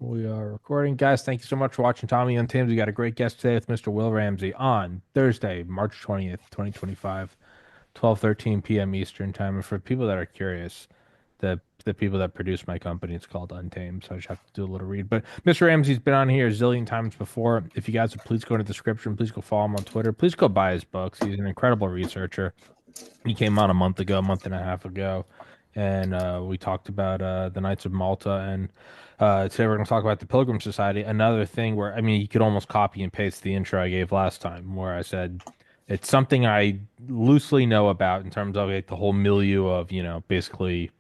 We are recording. Guys, thank you so much for watching Tommy Untamed. We got a great guest today with Mr. Will Ramsey on Thursday, March 20th, 2025, 12:13 p.m. Eastern Time. And for people that are curious, the people that produce my company, it's called Untamed, so I just have to do a little read. But Mr. Ramsey's been on here a zillion times before. If you guys would please go in the description, please go follow him on Twitter. Please go buy his books. He's an incredible researcher. He came on a month ago, a month and a half ago, and we talked about the Knights of Malta. And today we're going to talk about the Pilgrim Society. Another thing where, I mean, you could almost copy and paste the intro I gave last time, where I said it's something I loosely know about in terms of like, the whole milieu of, basically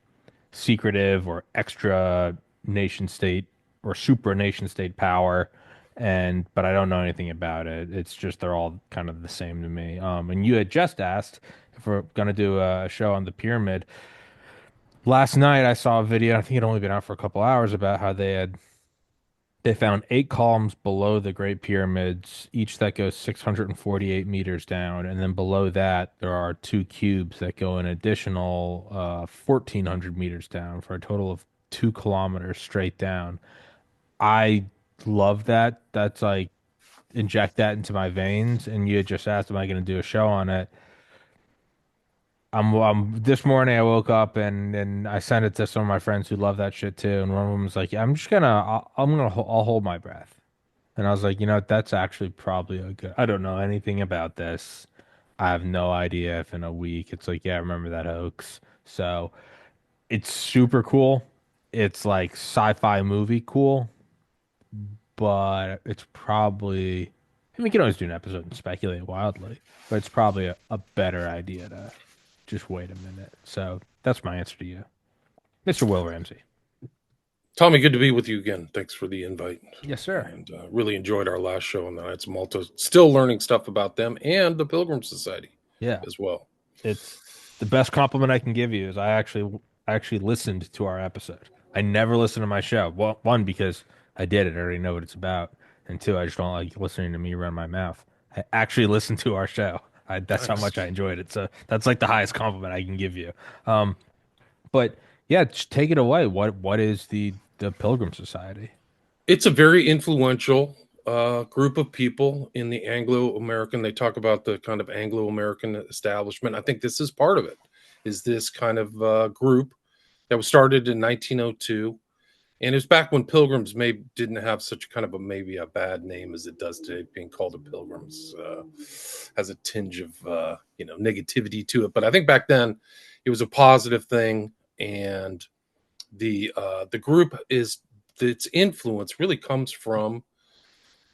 secretive or extra nation state or supra nation state power. But I don't know anything about it. It's just they're all kind of the same to me. And you had just asked if we're gonna do a show on the pyramid. Last night I saw a video, I think it only been out for a couple hours, about how they found 8 columns below the Great Pyramids, each that goes 648 meters down, and then below that there are 2 cubes that go an additional 1,400 meters down for a total of 2 kilometers straight down. I love that. That's like inject that into my veins. And you had just asked, am I going to do a show on it? This morning I woke up and I sent it to some of my friends who love that shit too. And one of them was like, yeah, I'll hold my breath. And I was like, that's actually probably a good, I don't know anything about this. I have no idea if in a week it's like, yeah, I remember that hoax. So it's super cool. It's like sci-fi movie cool, but it's probably, I mean, we can always do an episode and speculate wildly, but it's probably a better idea to just wait a minute. So that's my answer to you, Mr. Will Ramsey. Tommy, good to be with you again. Thanks for the invite. Yes, sir. And really enjoyed our last show on the Knights of Malta. Still learning stuff about them and the Pilgrim Society Yeah, as well. it's the best compliment I can give you is I actually listened to our episode. I never listened to my show. Well, one, because I did it, I already know what it's about, and two, I just don't like listening to me run my mouth. I actually listened to our show. That's how Nice. much I enjoyed it. So that's like the highest compliment I can give you. Um, but yeah, just take it away. What is the Pilgrim Society? It's a very influential group of people in the Anglo American. They talk about the kind of Anglo American establishment. I think this is part of it. Is this kind of group that was started in 1902, and it was back when Pilgrims maybe didn't have such kind of maybe a bad name as it does today. Being called a Pilgrims has a tinge of negativity to it, but I think back then it was a positive thing, and the group is its influence really comes from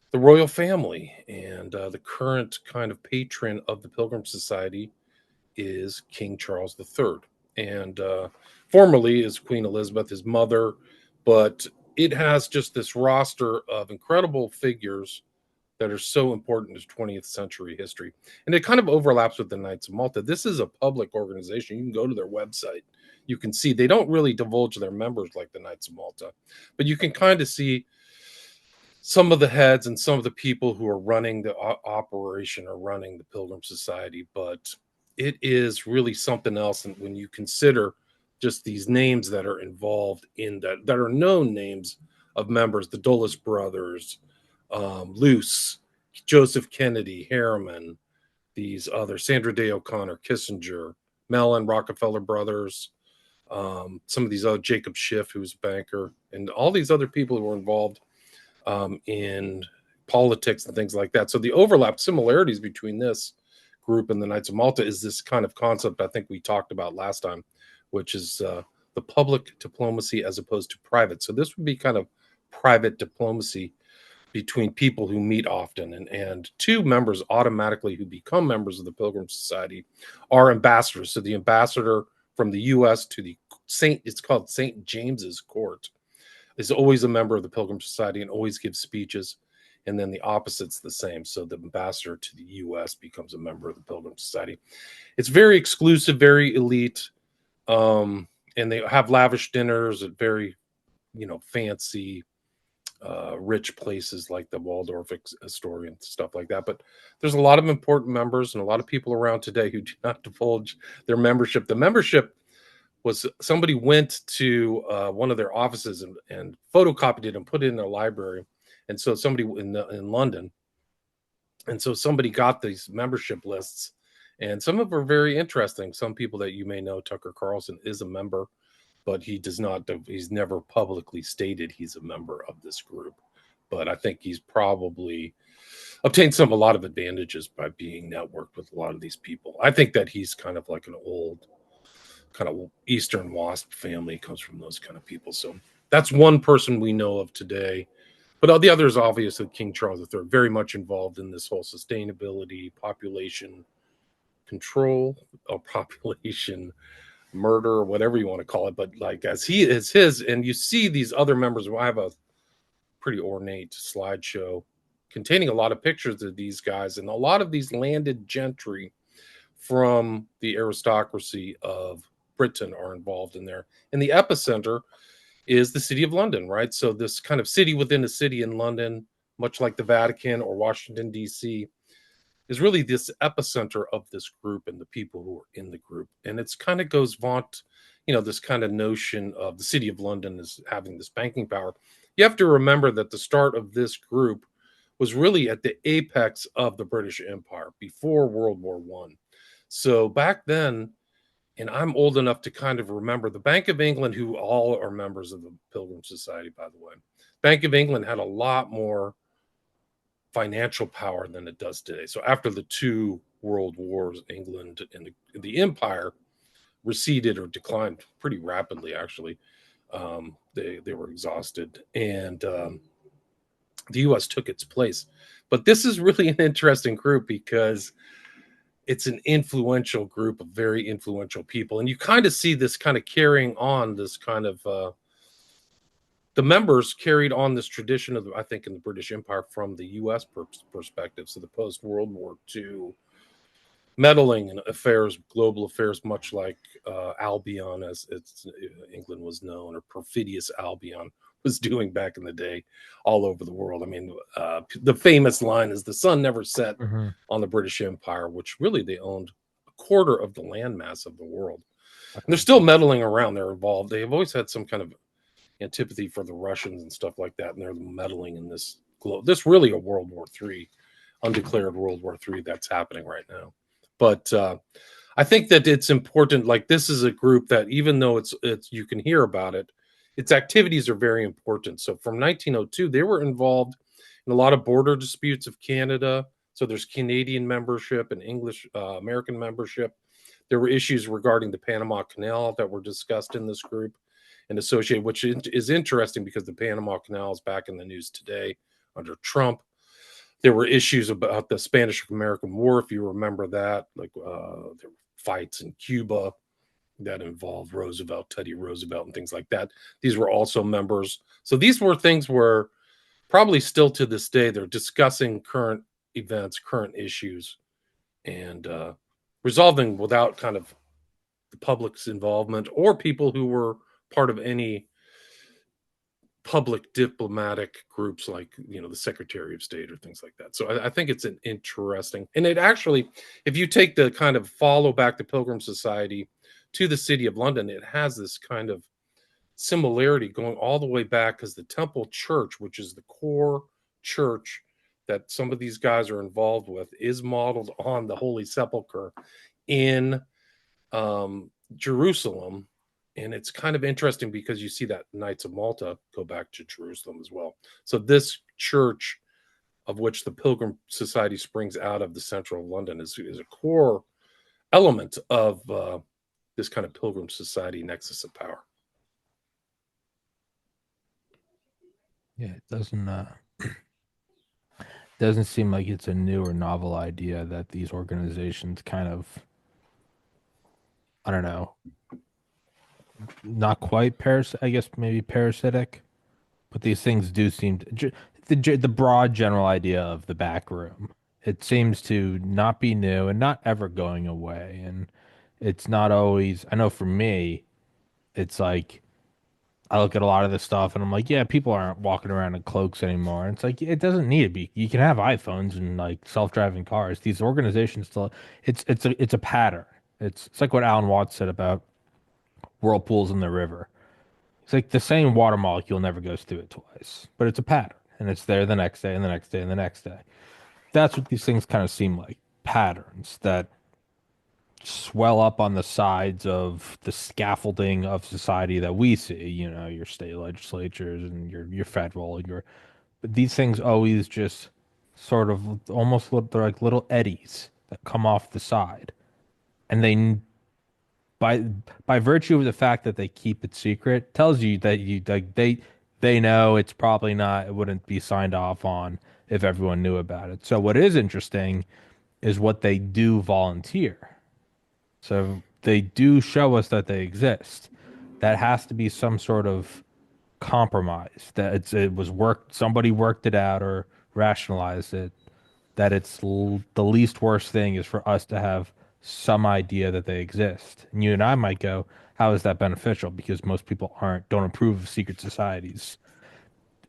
the royal family, and the current kind of patron of the Pilgrim Society is King Charles III, and formerly is Queen Elizabeth, his mother, but it has just this roster of incredible figures that are so important to 20th century history. And it kind of overlaps with the Knights of Malta. This is a public organization. You can go to their website. You can see they don't really divulge their members like the Knights of Malta, but you can kind of see some of the heads and some of the people who are running the operation or running the Pilgrim Society. But it is really something else. And when you consider just these names that are involved in that are known names of members, the Dulles brothers, Luce, Joseph Kennedy, Harriman, these other Sandra Day O'Connor, Kissinger, Mellon, Rockefeller brothers, some of these other Jacob Schiff, who's a banker, and all these other people who were involved in politics and things like that. So the overlap similarities between this group and the Knights of Malta is this kind of concept I think we talked about last time, which is the public diplomacy as opposed to private. So this would be kind of private diplomacy between people who meet often, and two members automatically who become members of the Pilgrim Society are ambassadors. So the ambassador from the U.S. to the it's called St. James's Court, is always a member of the Pilgrim Society and always gives speeches. And then the opposite's the same. So the ambassador to the U.S. becomes a member of the Pilgrim Society. It's very exclusive, very elite, and they have lavish dinners at very, fancy, rich places like the Waldorf Astoria and stuff like that. But there's a lot of important members and a lot of people around today who do not divulge their membership. The membership was somebody went to one of their offices and photocopied it and put it in their library. And so somebody in London, and so somebody got these membership lists, and some of them are very interesting. Some people that you may know, Tucker Carlson is a member, but he does not. He's never publicly stated he's a member of this group. But I think he's probably obtained a lot of advantages by being networked with a lot of these people. I think that he's kind of like an old kind of Eastern WASP family, comes from those kind of people. So that's one person we know of today. But all the others, obviously, King Charles III, very much involved in this whole sustainability, population control, or population murder, or whatever you want to call it. But like as he is his, and you see these other members. I have a pretty ornate slideshow containing a lot of pictures of these guys, and a lot of these landed gentry from the aristocracy of Britain are involved in there. And the epicenter is the city of London, right? So this kind of city within a city in London, much like the Vatican or Washington, D.C., is really this epicenter of this group and the people who are in the group. And it's kind of goes vaunt, this kind of notion of the city of London as having this banking power. You have to remember that the start of this group was really at the apex of the British Empire before World War One. So back then, and I'm old enough to kind of remember the Bank of England, who all are members of the Pilgrim Society, by the way. Bank of England had a lot more financial power than it does today. So after the two world wars, England and the empire receded or declined pretty rapidly. Actually, they were exhausted, and the U.S. took its place. But this is really an interesting group because it's an influential group of very influential people, and you kind of see this kind of carrying on this kind of the members carried on this tradition of, I think, in the British Empire from the U.S. perspective. So the post World War II meddling in affairs, global affairs, much like Albion, as England was known, or perfidious Albion was doing back in the day, all over the world. I mean, the famous line is, "The sun never set on the British Empire," which really they owned a quarter of the landmass of the world. And they're still meddling around. They're involved. They've always had some kind of antipathy for the Russians and stuff like that, and they're meddling in this this really a World War III, undeclared World War III that's happening right now. But I think that it's important. Like, this is a group that, even though it's you can hear about it, its activities are very important. So from 1902, they were involved in a lot of border disputes of Canada. So there's Canadian membership and English American membership. There were issues regarding the Panama Canal that were discussed in this group and associated, which is interesting because the Panama Canal is back in the news today under Trump. There were issues about the Spanish-American War, if you remember that, like there were fights in Cuba that involved Roosevelt, Teddy Roosevelt, and things like that. These were also members. So these were things where probably still to this day, they're discussing current events, current issues, and resolving without kind of the public's involvement or people who were part of any public diplomatic groups like the Secretary of State or things like that. So I think it's an interesting, and it actually, if you take the kind of follow back the Pilgrim Society to the city of London, it has this kind of similarity going all the way back, because the Temple Church, which is the core church that some of these guys are involved with, is modeled on the Holy Sepulchre in Jerusalem. And it's kind of interesting because you see that Knights of Malta go back to Jerusalem as well. So this church, of which the Pilgrim Society springs out of the center of London, is a core element of this kind of Pilgrim Society nexus of power. Yeah, it doesn't seem like it's a new or novel idea that these organizations kind of, I don't know, not quite I guess maybe parasitic, but these things do seem to, the broad general idea of the back room. It seems to not be new and not ever going away. And it's not always, I know for me, it's like I look at a lot of this stuff and I'm like, yeah, people aren't walking around in cloaks anymore. And it's like, it doesn't need to be. You can have iPhones and like self-driving cars. These organizations still, it's a pattern. It's like what Alan Watts said about whirlpools in the river. It's like the same water molecule never goes through it twice, but it's a pattern, and it's there the next day and the next day and the next day. That's what these things kind of seem like, patterns that swell up on the sides of the scaffolding of society that we see, your state legislatures and your federal and your but these things always just sort of almost look they're like little eddies that come off the side. And by by virtue of the fact that they keep it secret, tells you that they know it's probably not it wouldn't be signed off on if everyone knew about it. So what is interesting is what they do volunteer. So they do show us that they exist. That has to be some sort of compromise that it was worked, somebody worked it out or rationalized it, that the least worst thing is for us to have some idea that they exist. And you and I might go, how is that beneficial? Because most people don't approve of secret societies.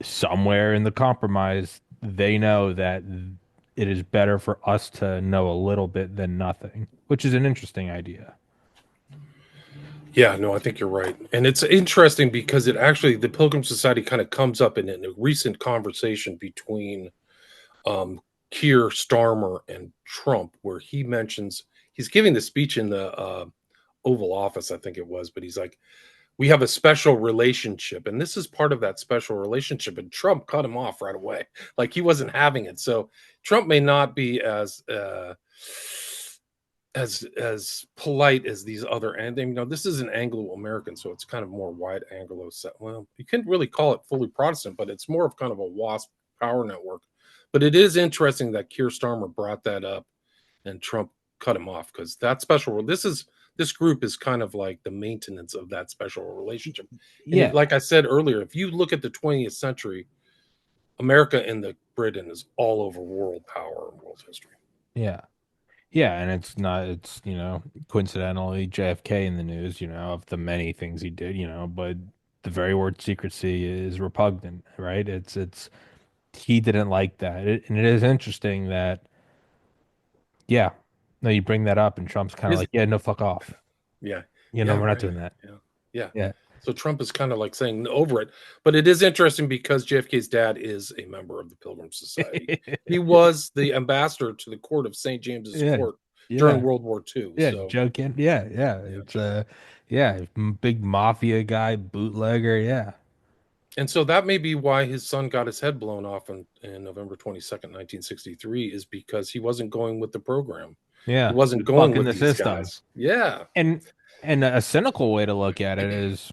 Somewhere in the compromise, they know that it is better for us to know a little bit than nothing, which is an interesting idea. Yeah, no, I think you're right. And it's interesting because the Pilgrim Society kind of comes up in a recent conversation between um, Keir Starmer and Trump, where he mentions he's giving the speech in the Oval Office, I think it was, but he's like, we have a special relationship. And this is part of that special relationship. And Trump cut him off right away. Like he wasn't having it. So Trump may not be as polite as these other, and this is an Anglo-American, so it's kind of more wide Anglo set. Well, you can't really call it fully Protestant, but it's more of kind of a WASP power network. But it is interesting that Keir Starmer brought that up and Trump cut him off because that special this group is kind of like the maintenance of that special relationship. And Yeah, like I said earlier, if you look at the 20th century, America and the Britain is all over world power and world history. yeah. Yeah, and it's, coincidentally JFK in the news, of the many things he did, but the very word secrecy is repugnant, right? He didn't like that. And it is interesting that, yeah, no, you bring that up and Trump's kind of Is like, yeah, no, fuck off. Yeah. We're not Right. doing that. Yeah. Yeah. Yeah. So Trump is kind of like saying over it, but it is interesting because JFK's dad is a member of the Pilgrim Society. He was the ambassador to the court of St. James's Yeah. Court during Yeah. World War II. Yeah. So, Joking. Yeah. Yeah. yeah. Yeah, big mafia guy, bootlegger. Yeah. And so that may be why his son got his head blown off in November 22nd, 1963, is because he wasn't going with the program. He Yeah. wasn't going Bucking with the these system. guys. Yeah. And a cynical way to look at it is,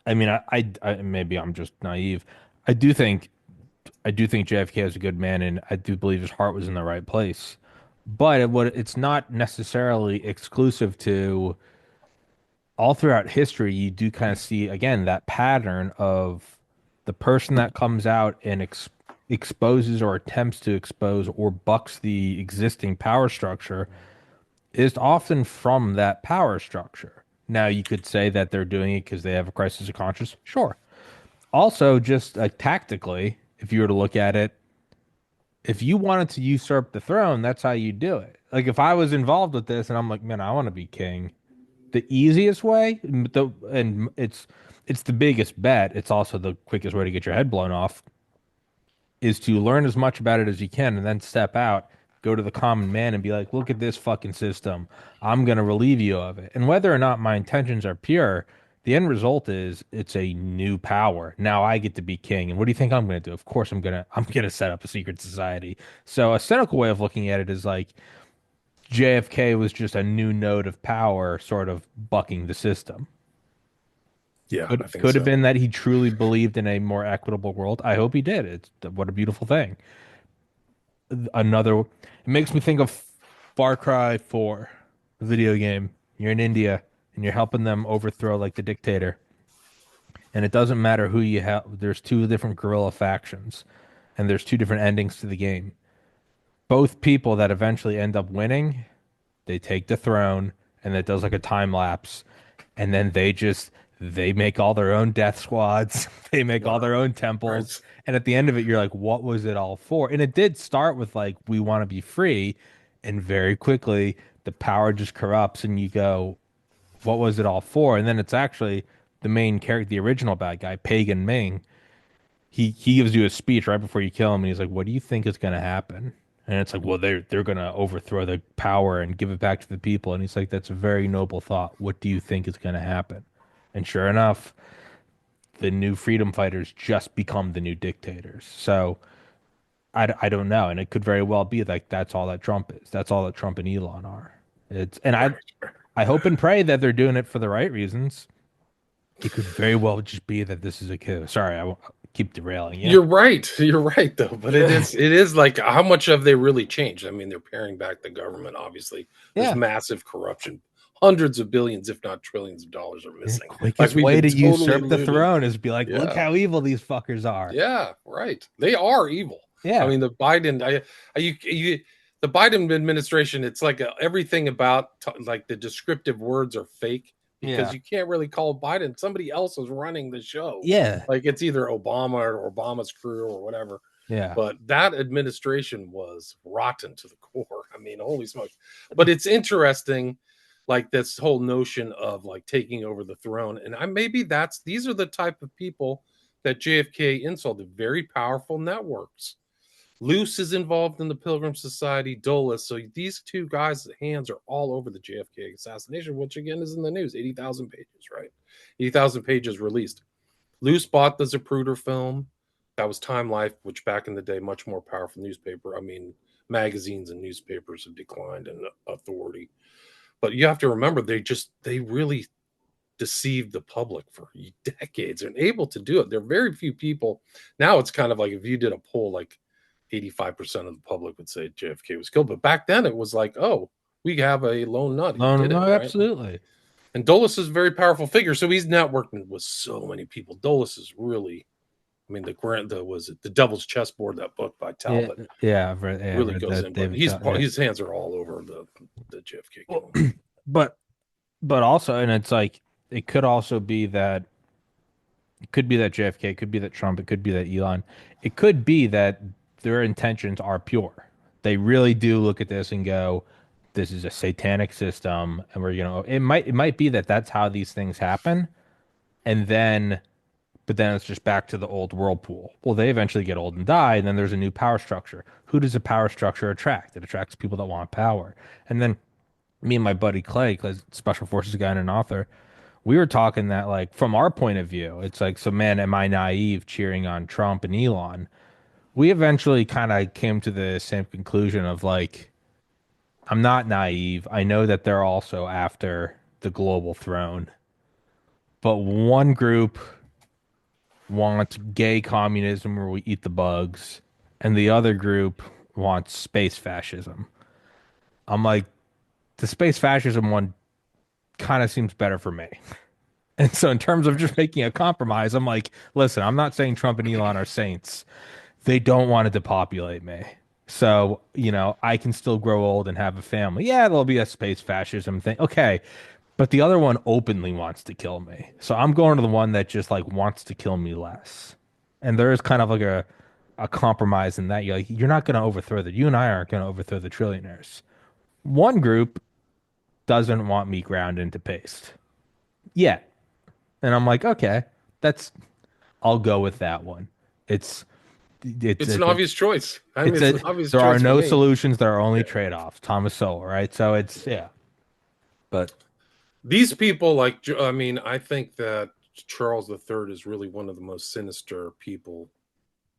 I mean, maybe I'm just naive. I do think I do think JFK is a good man, and I do believe his heart was in the right place. But it's not necessarily exclusive to all throughout history. You do kind of see again that pattern of the person that comes out and exposes or attempts to expose or bucks the existing power structure is often from that power structure. Now, you could say that they're doing it because they have a crisis of conscience. Sure. Also, just tactically, if you were to look at it, if you wanted to usurp the throne, that's how you do it. Like if I was involved with this and I'm like, man, I want to be king. The easiest way, and it's the biggest bet. It's also the quickest way to get your head blown off, is to learn as much about it as you can and then step out, go to the common man and be like, look at this fucking system. I'm going to relieve you of it. And whether or not my intentions are pure, the end result is it's a new power. Now I get to be king. And what do you think I'm going to do? Of course I'm going to set up a secret society. So a cynical way of looking at it is like JFK was just a new node of power sort of bucking the system. Yeah, I Could think could have so. been that he truly believed in a more equitable world. I hope he did. It's what a beautiful thing. It makes me think of Far Cry 4, the video game. You're in India and you're helping them overthrow like the dictator. And it doesn't matter who you help. There's two different guerrilla factions and there's two different endings to the game. Both people that eventually end up winning, they take the throne and it does like a time lapse and then they make all their own death squads. They make all Wow. their own temples. Right. And at the end of it, you're like, what was it all for? And it did start with like, we want to be free. And very quickly, the power just corrupts, and you go, what was it all for? And then it's actually the main character, the original bad guy, Pagan Ming. He gives you a speech right before you kill him, and he's like, "What do you think is going to happen?" And it's like, "Well, they're going to overthrow the power and give it back to the people." And he's like, "That's a very noble thought. What do you think is going to happen?" And sure enough, the new freedom fighters just become the new dictators. So I don't know, and it could very well be like that's all that Trump is. That's all that Trump and Elon are. It's and Right. I hope and pray that they're doing it for the right reasons. It could very well just be that this is a coup. Sorry, I won't keep derailing you. You're right. You're right, though. But it is like, how much have they really changed? I mean, they're paring back the government. Obviously, there's Yeah. massive corruption. Hundreds of billions, if not trillions, of dollars are The missing. Like quickest we've way been to totally usurp the looted. throne is be like, look Yeah. how evil these fuckers are. Yeah. Right. They are evil. I Yeah. mean, the Biden, the Biden administration. It's like everything about like the descriptive words are fake because Yeah. you can't really call Biden. Somebody else is running the show. Yeah. Like it's either Obama or Obama's crew or whatever. Yeah. But that administration was rotten to the core. I mean, holy smokes. But it's interesting, like this whole notion of like taking over the throne. And maybe these are the type of people that JFK insulted, very powerful networks. Luce is involved in the Pilgrim Society, Dulles. So these two guys' hands are all over the JFK assassination, which again is in the news. 80,000 pages, right? 80,000 pages released. Luce bought the Zapruder film. That was Time Life, which back in the day, much more powerful newspaper. I mean, magazines and newspapers have declined in authority. But you have to remember, they really deceived the public for decades and able to do it. There are very few people. Now it's kind of like if you did a poll, like 85% of the public would say JFK was killed. But back then it was like, oh, we have a lone nut who No, did it, no, right? absolutely. And Dulles is a very powerful figure. So he's networking with so many people. Dulles is really, I mean, was it the Devil's Chessboard, that book by Yeah. Talbot, Yeah. I've really read goes that in, but David. Yeah. his hands are all over the JFK Well, killing. but also, and it's like it could also be that it could be that JFK, it could be that Trump, it could be that Elon, it could be that their intentions are pure. They really do look at this and go, "This is a satanic system," and we're it might be that that's how these things happen, and then but then it's just back to the old whirlpool. Well, they eventually get old and die, and then there's a new power structure. Who does a power structure attract? It attracts people that want power, and then me and my buddy Clay, Clay's special forces guy and an author, we were talking that like from our point of view, it's like, so man, am I naive cheering on Trump and Elon? We eventually kind of came to the same conclusion of like, I'm not naive. I know that they're also after the global throne, but one group wants gay communism where we eat the bugs, and the other group wants space fascism. I'm like, the space fascism one kind of seems better for me. And so, in terms of just making a compromise, I'm like, listen, I'm not saying Trump and Elon are saints. They don't want to depopulate me. So, I can still grow old and have a family. Yeah, there'll be a space fascism thing. Okay. But the other one openly wants to kill me. So I'm going to the one that just like wants to kill me less. And there is kind of like a compromise in that. You're not going to overthrow you and I aren't going to overthrow the trillionaires. One group doesn't want me ground into paste yet. And I'm like, okay, that's I'll go with that one. It's it's It's an it's a, obvious choice. I mean, it's it's a an obvious there are choice for no me. solutions, there are only Yeah. trade-offs. Thomas Sowell, right? So it's yeah. But These people, like, I mean, I think that Charles III is really one of the most sinister people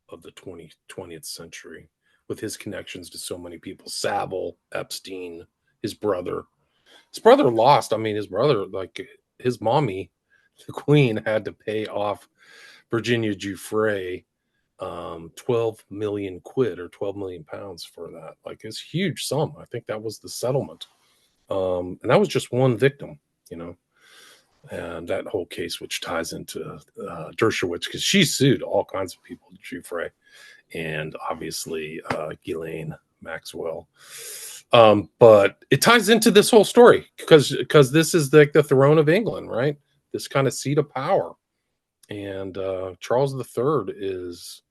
of the 20th century with his connections to so many people. Savile, Epstein, his brother. His brother lost. I mean, his brother, like his mommy, the queen, had to pay off Virginia Giuffre 12 million quid or 12 million pounds for that. Like, it's a huge sum. I think that was the settlement. And that was just one victim, you know. And that whole case, which ties into Dershowitz, because she sued all kinds of people, Giuffre, and obviously Ghislaine Maxwell. But it ties into this whole story because this is like the throne of England, right? This kind of seat of power. And Charles III is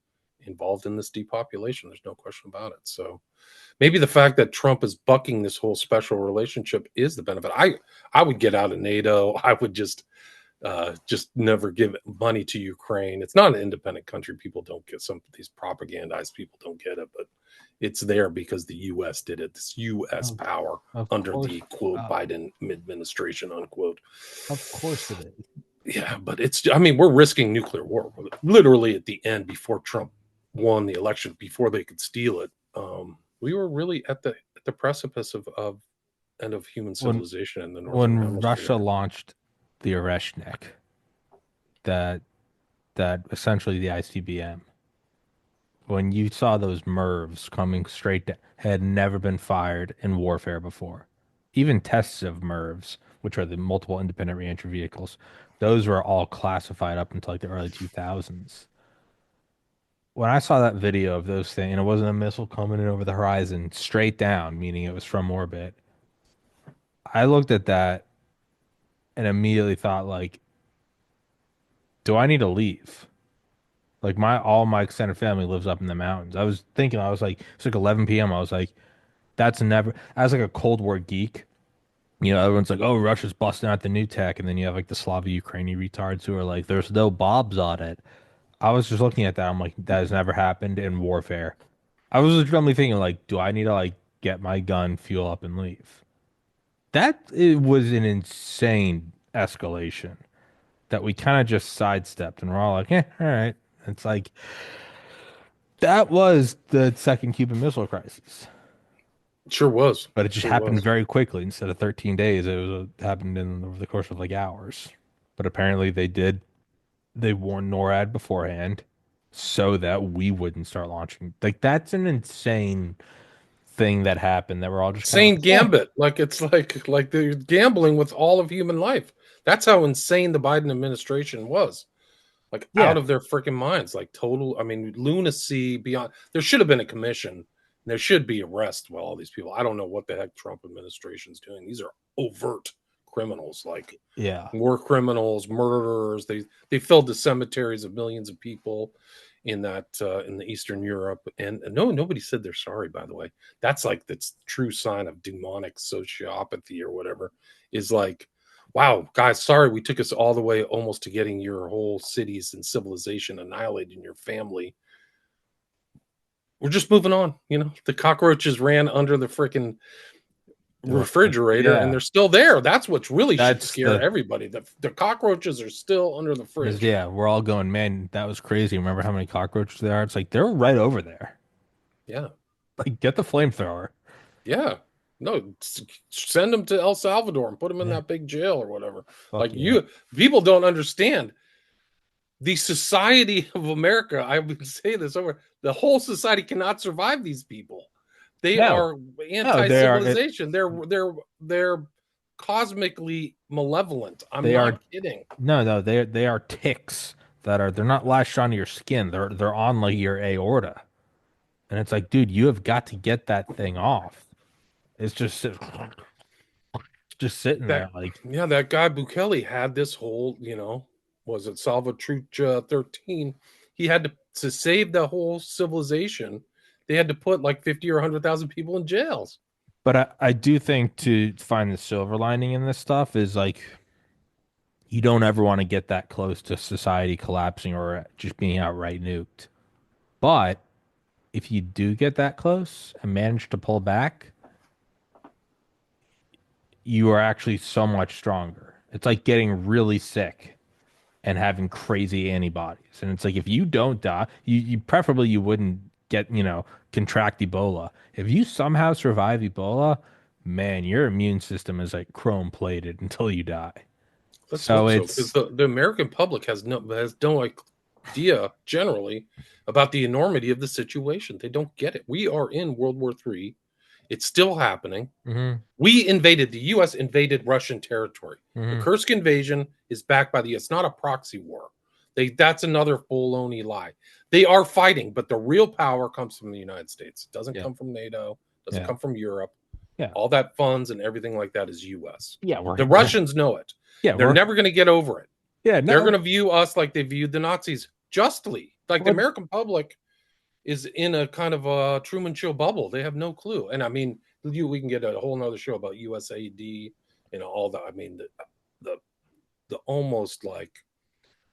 involved in this depopulation. There's no question about it. So maybe the fact that Trump is bucking this whole special relationship is the benefit. I would get out of NATO. I would just never give money to Ukraine. It's not an independent country. People don't get, some of these propagandized people don't get it, but it's there because the U.S. did it. This U.S. power under the quote Biden administration unquote. Of course it is. Yeah, but we're risking nuclear war literally at the end, before Trump won the election, before they could steal it. We were really at the precipice of end of human civilization in the northern hemisphere. When Russia launched the Oreshnik, that essentially the ICBM, when you saw those MIRVs coming straight down, had never been fired in warfare before. Even tests of MIRVs, which are the multiple independent reentry vehicles, those were all classified up until like the early 2000s. When I saw that video of those things, and it wasn't a missile coming in over the horizon straight down, meaning it was from orbit, I looked at that and immediately thought, like, do I need to leave? Like, all my extended family lives up in the mountains. I was thinking, I was like, it's like 11 p.m. I was like, that's never. I was like a Cold War geek. You know, everyone's like, oh, Russia's busting out the new tech, and then you have like the Slavic Ukrainian retards who are like, there's no bobs on it. I was just looking at that. I'm like, that has never happened in warfare. I was legitimately thinking, like, do I need to like get my gun, fuel up, and leave? It was an insane escalation that we kind of just sidestepped, and we're all like, all right. It's like that was the second Cuban Missile Crisis. Sure was, but it just happened very quickly. Instead of 13 days, it happened over the course of like hours. But apparently, they warned NORAD beforehand so that we wouldn't start launching. Like, that's an insane thing that happened that we're all just insane gambit. Like, it's like they're gambling with all of human life. That's how insane the Biden administration was. Like, out of their freaking minds. Like, total, lunacy beyond. There should have been a commission. There should be arrests of all these people. I don't know what the heck Trump administration's doing. These are overt criminals, like war criminals, murderers. They filled the cemeteries of millions of people in the Eastern Europe, and nobody said they're sorry. By the way, that's like the true sign of demonic sociopathy or whatever. Is like, wow, guys, sorry we took us all the way almost to getting your whole cities and civilization annihilated in your family. We're just moving on. You know, the cockroaches ran under the freaking refrigerator and they're still there. That's what's really should scare everybody. The cockroaches are still under the fridge. Yeah, we're all going, man, that was crazy. Remember how many cockroaches there are? It's like, they're right over there. Yeah. Like, get the flamethrower. Yeah. No, send them to El Salvador and put them in that big jail or whatever. People don't understand. The society of America, I would say this over, the whole society cannot survive these people. They are anti-civilization. They're cosmically malevolent. I'm not kidding. No, they are ticks they're not latched onto your skin. They're on like your aorta. And it's like, dude, you have got to get that thing off. It's just sitting there. Like, yeah, that guy Bukele had this whole, was it Salvatrucha 13? He had to save the whole civilization. They had to put like 50 or 100,000 people in jails. But I do think to find the silver lining in this stuff is like, you don't ever want to get that close to society collapsing or just being outright nuked. But if you do get that close and manage to pull back, you are actually so much stronger. It's like getting really sick and having crazy antibodies. And it's like, if you don't die, you preferably you wouldn't get, contract Ebola. If you somehow survive Ebola, man, your immune system is like chrome plated until you die. Let's hope so, because the American public has no idea generally about the enormity of the situation. They don't get it. We are in World War III. It's still happening. Mm-hmm. The U.S. invaded Russian territory. Mm-hmm. The Kursk invasion is backed by the U.S. It's not a proxy war. That's another baloney lie. They are fighting, but the real power comes from the United States. It doesn't come from NATO. It doesn't come from Europe. Yeah. All that funds and everything like that is U.S. Yeah, the Russians know it. Yeah, they're never going to get over it. Yeah, they're going to view us like they viewed the Nazis justly. Like the American public is in a kind of a Truman Show bubble. They have no clue. And I mean, we can get a whole nother show about USAID and all that. I mean, the the almost like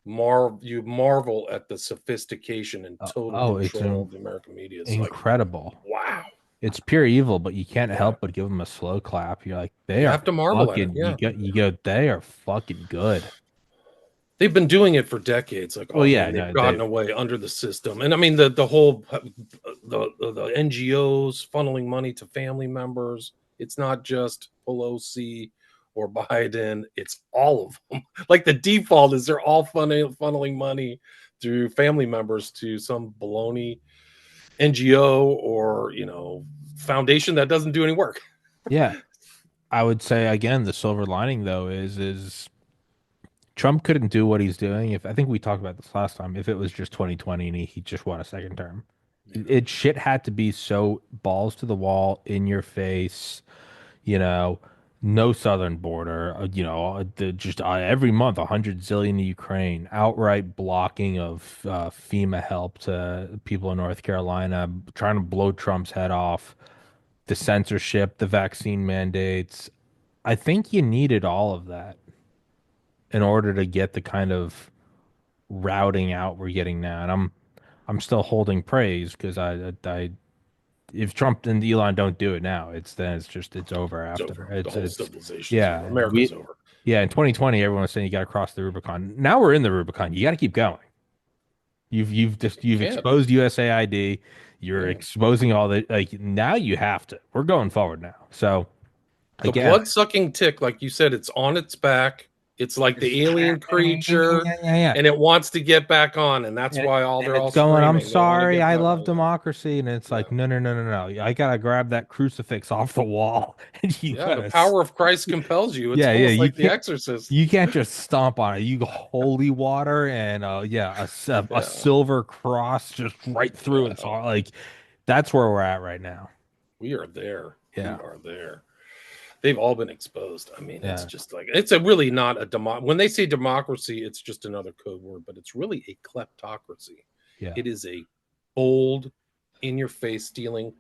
you marvel at the sophistication and total Oh, it's control of the American media. It's like, incredible. wow. It's pure evil, but you can't Yeah. help but give them a slow clap. You're like, they You are have to marvel at it. fucking. Yeah. They are fucking good. They've been doing it for decades. Like, Well, oh yeah, man, they've no, gotten away under the system. And I mean, the whole the NGOs funneling money to family members. It's not just Pelosi or Biden. It's all of them. Like the default is they're all funneling money through family members to some baloney NGO or foundation that doesn't do any work. yeah. I would say again, the silver lining though is Trump couldn't do what he's doing if I think we talked about this last time. If it was just 2020 and he just won a second term, Yeah. it shit had to be so balls to the wall, in your face, you know, no southern border, just every month 100 zillion to Ukraine, outright blocking of FEMA help to people in North Carolina, trying to blow Trump's head off, the censorship, the vaccine mandates. I think you needed all of that in order to get the kind of routing out we're getting now. And I'm still holding praise because I if Trump and Elon don't do it now, it's over It's after. over. The It's whole it's civilization's over. yeah, America's over. yeah, in 2020 everyone was saying you got to cross the Rubicon. Now we're in the Rubicon. You got to keep going. You've Can't. exposed USAID. You're Yeah. exposing all the like now you have to. We're going forward now. So The again, blood sucking tick, like you said, it's on its back. It's like it's the alien creature, yeah. and it wants to get back on, and that's And, why they're and all it's going, I'm screaming. They want to sorry, get I back love on. democracy. And it's Yeah, like, no, no, no, no, no. I gotta grab that crucifix off the wall. And you yeah. The gotta, power of Christ compels you. It's yeah, yeah. almost like The Exorcist. You can't just stomp on it. You go holy water and, yeah, a Yeah, silver cross just right through it. yeah. So, like, that's where we're at right now. We are there. We Yeah, are there. They've all been exposed. I mean, it's yeah, just like it's a really not a when they say democracy, it's just another code word, but it's really a kleptocracy. yeah. It is a bold, in your face stealing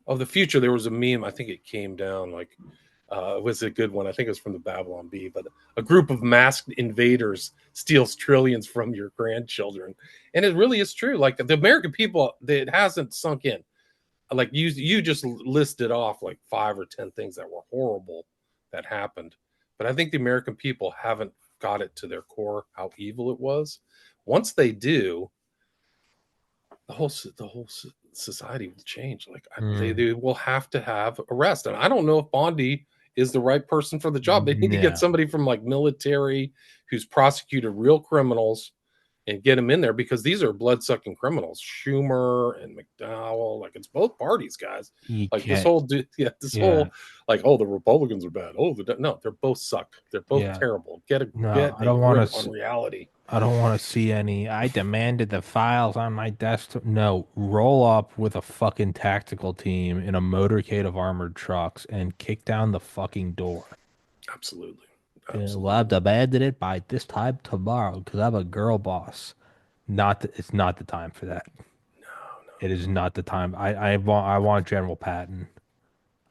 of the future. There was a meme, I think it came down like it was a good one. I think it was from the Babylon Bee, but a group of masked invaders steals trillions from your grandchildren. And it really is true. Like the American people, it hasn't sunk in. Like you just listed off like 5 or 10 things that were horrible that happened, but I think the American people haven't got it to their core how evil it was. Once they do, the whole society will change. Like Mm, they will have to have arrest, and I don't know if Bondi is the right person for the job. They need to get no. somebody from like military who's prosecuted real criminals and get them in there because these are blood sucking criminals. Schumer and McDowell, like it's both parties, guys. You Like this can't, whole, this yeah, whole, like, oh, the Republicans are bad. Oh, no, they're both suck. They're both yeah. terrible. No, Get I a don't want grip on to. reality. I don't want to see any. I demanded the files on my desktop. No, roll up with a fucking tactical team in a motorcade of armored trucks and kick down the fucking door. Absolutely, Well, I've absolutely. demanded it by this time tomorrow because I'm a girl boss. It's not the time for that. No, no. It is not the time. I want General Patton.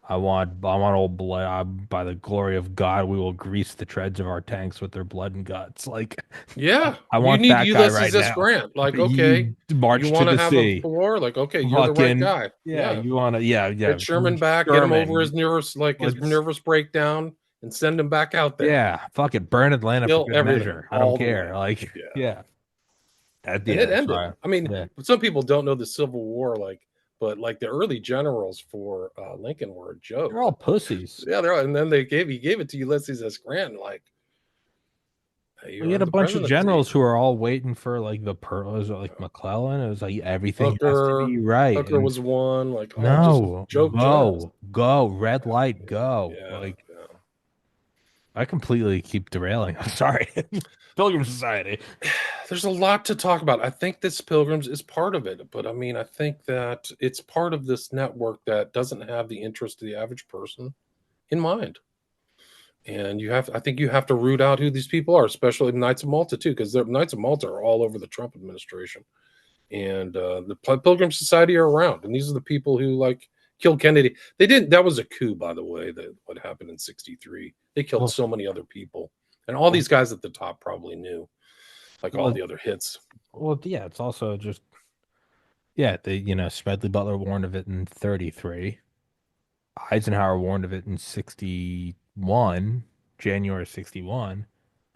I want old blood. By the glory of God, we will grease the treads of our tanks with their blood and guts. Like Yeah, I you want need that guy Ulysses right S. now. Grant. Like, okay, You you march to want to the have a sea. war? Like, okay, you're the right Fucking guy. yeah, Yeah, you want to yeah. get Sherman back, get him over Sherman, his let's nervous breakdown, and send him back out there. yeah, fuck it, burn Atlanta for Kill good everything measure. I don't all the way. care. Like Yeah. yeah, And it that's ended. right. I mean, Yeah, some people don't know the Civil War, like, but like the early generals for Lincoln were a they're joke. all Like, pussies. yeah, and then he gave it to Ulysses S. Grant, like, hey, We you're had a in the bunch of presidency. generals who were all waiting for like the pearls, like McClellan. It was like everything has to Hooker, be right, Hooker and was one, like all just no, joke generals. go, red light, Yeah, go. yeah, Like yeah. I completely keep derailing. I'm sorry. Pilgrim Society. There's a lot to talk about. I think this Pilgrims is part of it, but I mean, I think that it's part of this network that doesn't have the interest of the average person in mind. And I think you have to root out who these people are, especially the Knights of Malta too, because the Knights of Malta are all over the Trump administration. and the Pilgrim Society are around, and these are the people who like killed Kennedy. They didn't. That was a coup, by the way. That what happened in '63. They killed Well, so many other people, and all these guys at the top probably knew, like all well, the other hits. well, yeah. It's also just yeah. Smedley Butler warned of it in 33. Eisenhower warned of it in 61, January 61,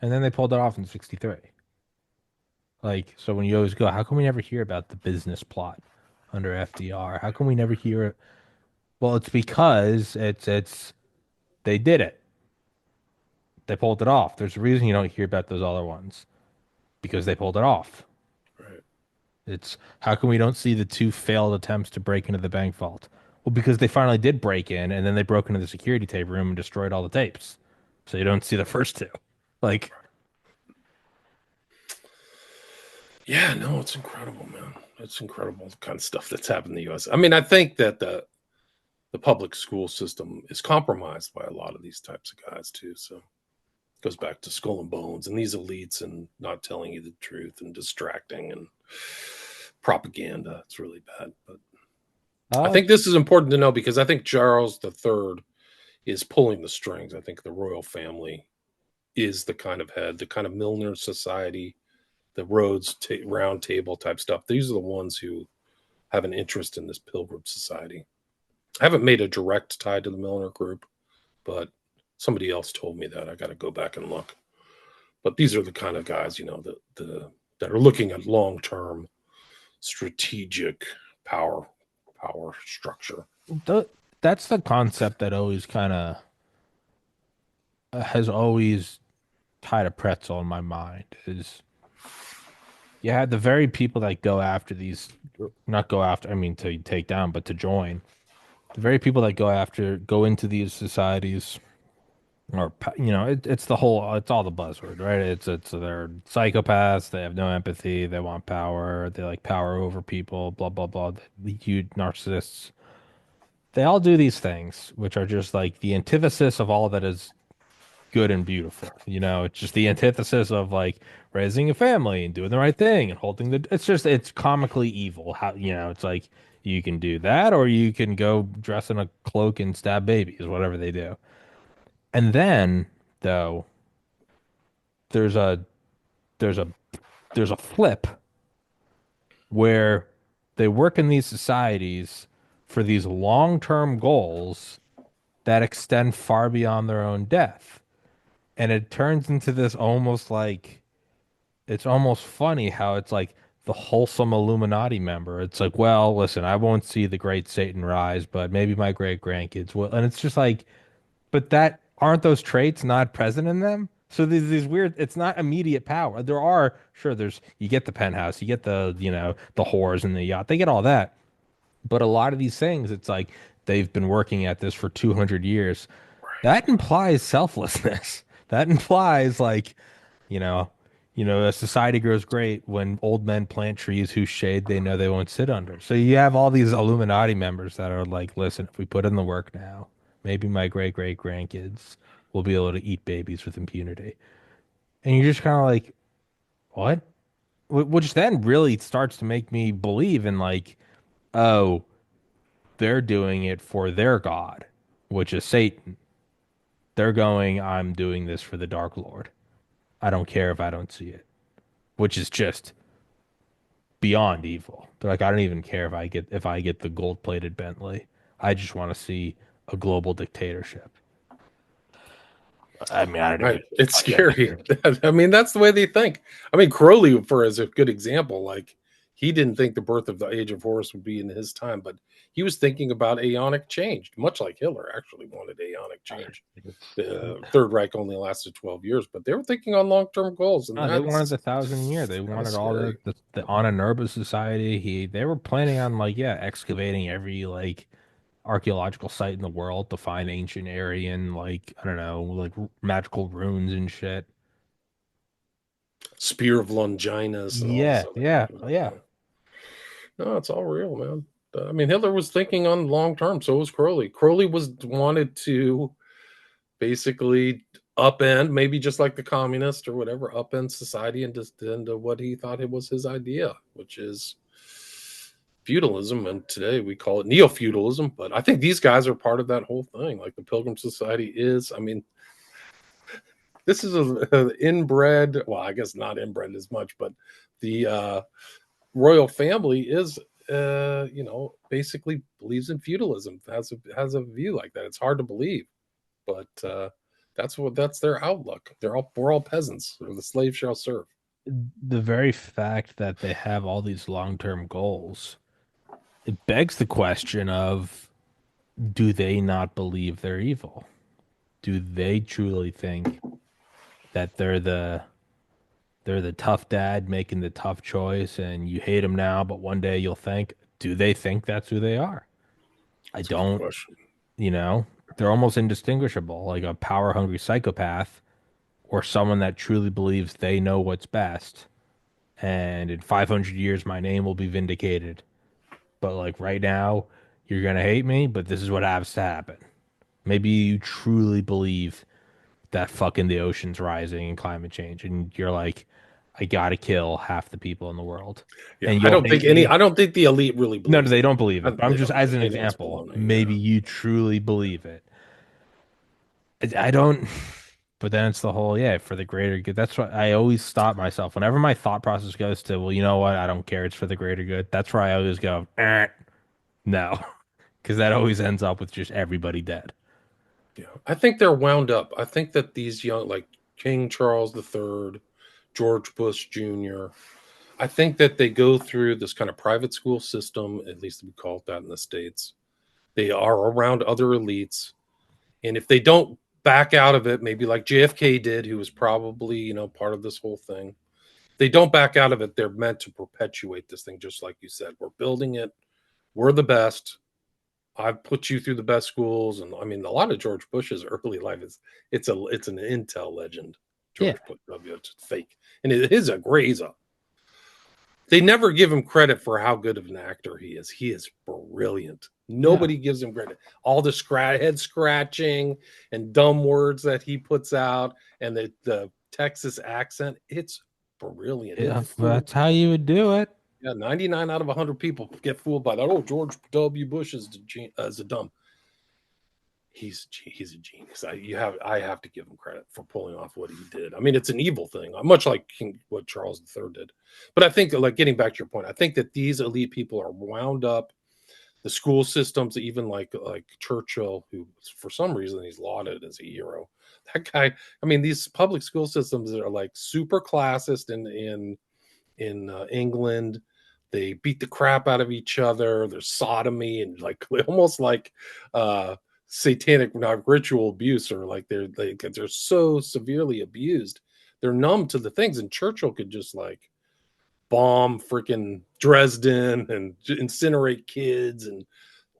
and then they pulled it off in 63. Like, so when you always go, how come we never hear about the business plot under FDR? How come we never hear it? Well, it's because it's they did it. They pulled it off. There's a reason you don't hear about those other ones because they pulled it off. Right. It's how come we don't see the two failed attempts to break into the bank vault? Well, because they finally did break in and then they broke into the security tape room and destroyed all the tapes. So you don't see the first two. Like, Yeah, no, it's incredible, man. It's incredible the kind of stuff that's happened in the U.S. I mean, I think that the public school system is compromised by a lot of these types of guys too. So it goes back to skull and bones and these elites and not telling you the truth and distracting and propaganda. It's really bad. But I uh, think this is important to know because I think Charles III is pulling the strings. I think the royal family is the kind of head, the kind of Milner Society, the Round Table type stuff. These are the ones who have an interest in this Pilgrim Society. I haven't made a direct tie to the Milner Group, but somebody else told me that. I got to go back and look. But these are the kind of guys, that are looking at long term strategic power structure. th that's the concept that always kind of has always tied a pretzel in my mind is you had the very people that go after these, not go after, I mean, to take down, but to join. The very people that go into these societies, or it's the whole, it's all the buzzword, right? It's they're psychopaths. They have no empathy. They want power. They like power over people. Blah blah blah. The huge narcissists. They all do these things, which are just like the antithesis of all that is good and beautiful. It's just the antithesis of like raising a family and doing the right thing and holding the. It's comically evil. It's like you can do that or you can go dress in a cloak and stab babies, whatever they do. And then though, there's a there's a there's a flip where they work in these societies for these long-term goals that extend far beyond their own death. And it turns into this almost like it's almost funny how it's like the wholesome Illuminati member. It's like, well, listen, I won't see the great Satan rise, but maybe my great grandkids will. And it's just like, but that aren't those traits not present in them? So these weird, it's not immediate power. There are, sure, you get the penthouse, you get the whores and the yacht, they get all that. But a lot of these things, it's like they've been working at this for 200 years. That implies selflessness. That implies like, you know, a society grows great when old men plant trees whose shade they know they won't sit under. So you have all these Illuminati members that are like, listen, if we put in the work now, maybe my great great grandkids will be able to eat babies with impunity. And you're just kind of like, what? Which then really starts to make me believe in like, oh, they're doing it for their god, which is Satan. They're going, I'm doing this for the Dark Lord. I don't care if I don't see it, which is just beyond evil. They're like, I don't even care if I get the gold-plated Bentley. I just want to see a global dictatorship. I mean, I don't even Right. It's fuck that scary. matters. I mean, that's the way they think. I mean, Crowley, for as a good example, like he didn't think the birth of the Age of Horus would be in his time, but he was thinking about aeonic change, much like Hitler actually wanted aeonic change. The Third Reich only lasted 12 years, but they were thinking on long-term goals, and No, they wanted that's the 1,000 year. They kind of wanted all scary. the Anna Nerba Society. They were planning on like excavating every like archaeological site in the world to find ancient Aryan like I don't know like magical runes and shit. Spear of Longinus and all this Yeah, other yeah, crap. yeah. Yeah. No, it's all real, man. I mean, Hitler was thinking on long term. So was Crowley. Crowley was wanted to basically upend, maybe just like the communist or whatever, upend society and just into what he thought it was his idea, which is feudalism, and today we call it neo-feudalism. But I think these guys are part of that whole thing. Like the Pilgrim Society is. I mean, this is a inbred. Well, I guess not inbred as much, but the royal family is, basically believes in feudalism. Has a view like that. It's hard to believe, but that's their outlook. We're all peasants. Or the slave shall serve. The very fact that they have all these long-term goals, it begs the question of, do they not believe they're evil? Do they truly think that they're the tough dad making the tough choice and you hate them now, but one day you'll think, do they think that's who they are? I It's a good don't, question. you know, they're almost indistinguishable, like a power hungry psychopath or someone that truly believes they know what's best. And in 500 years, my name will be vindicated. But like right now, you're going to hate me, but this is what has to happen. Maybe you truly believe that fucking the ocean's rising and climate change, and you're like, I gotta kill half the people in the world, Yeah, and you'll hate me. I don't think the elite really No, believes they that. don't believe it. But I'm They just don't. as an They know it's example. baloney. Maybe Yeah. you truly believe it. I don't. But then it's the whole, yeah, for the greater good. That's what I always stop myself whenever my thought process goes to, well, you know what? I don't care. It's for the greater good. That's where I always go, no, because that always ends up with just everybody dead. Yeah, I think they're wound up. I think that these young, like King Charles III, George Bush Jr., I think that they go through this kind of private school system, at least we call it that in the States. They are around other elites. And if they don't back out of it, maybe like JFK did, who was probably, part of this whole thing, they don't back out of it. They're meant to perpetuate this thing, just like you said. We're building it. We're the best. I've put you through the best schools, and I mean, a lot of George Bush's early life is it's an intel legend. Yeah, George Bush, it's fake, and it is a great. They never give him credit for how good of an actor he is. He is brilliant. yeah, Nobody gives him credit. All the head scratching and dumb words that he puts out, and the Texas accent, it's brilliant. It yeah. fooled That's how you would do it. 99 out of 100 people get fooled by that. Oh, George W. Bush is a dumb. He's a genius. I have to give him credit for pulling off what he did. I mean, it's an evil thing, much like what Charles III did. But I think, like getting back to your point, I think that these elite people are wound up. The school systems, even like Churchill, who for some reason he's lauded as a hero. That guy. I mean, these public school systems are like super classist in England. They beat the crap out of each other. There's sodomy and like almost like satanic ritual abuse, or like they're so severely abused. They're numb to the things, and Churchill could just like bomb freaking Dresden and incinerate kids and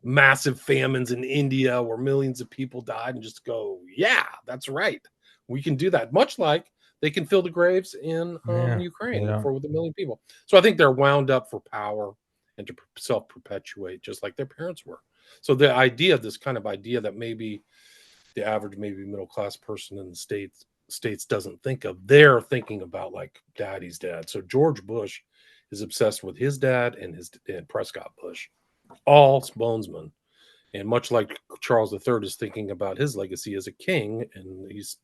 massive famines in India where millions of people died and just go, yeah, that's right. We can do that. Much like they can fill the graves in Yeah, they Ukraine don't. for with a million people. So I think they're wound up for power and to self perpetuate, just like their parents were. So the idea, this kind of idea that maybe the average, maybe middle class person in the states doesn't think of, they're thinking about like daddy's dad. So George Bush is obsessed with his dad and Prescott Bush, all bonesmen. And much like Charles III is thinking about his legacy as a king, and he's,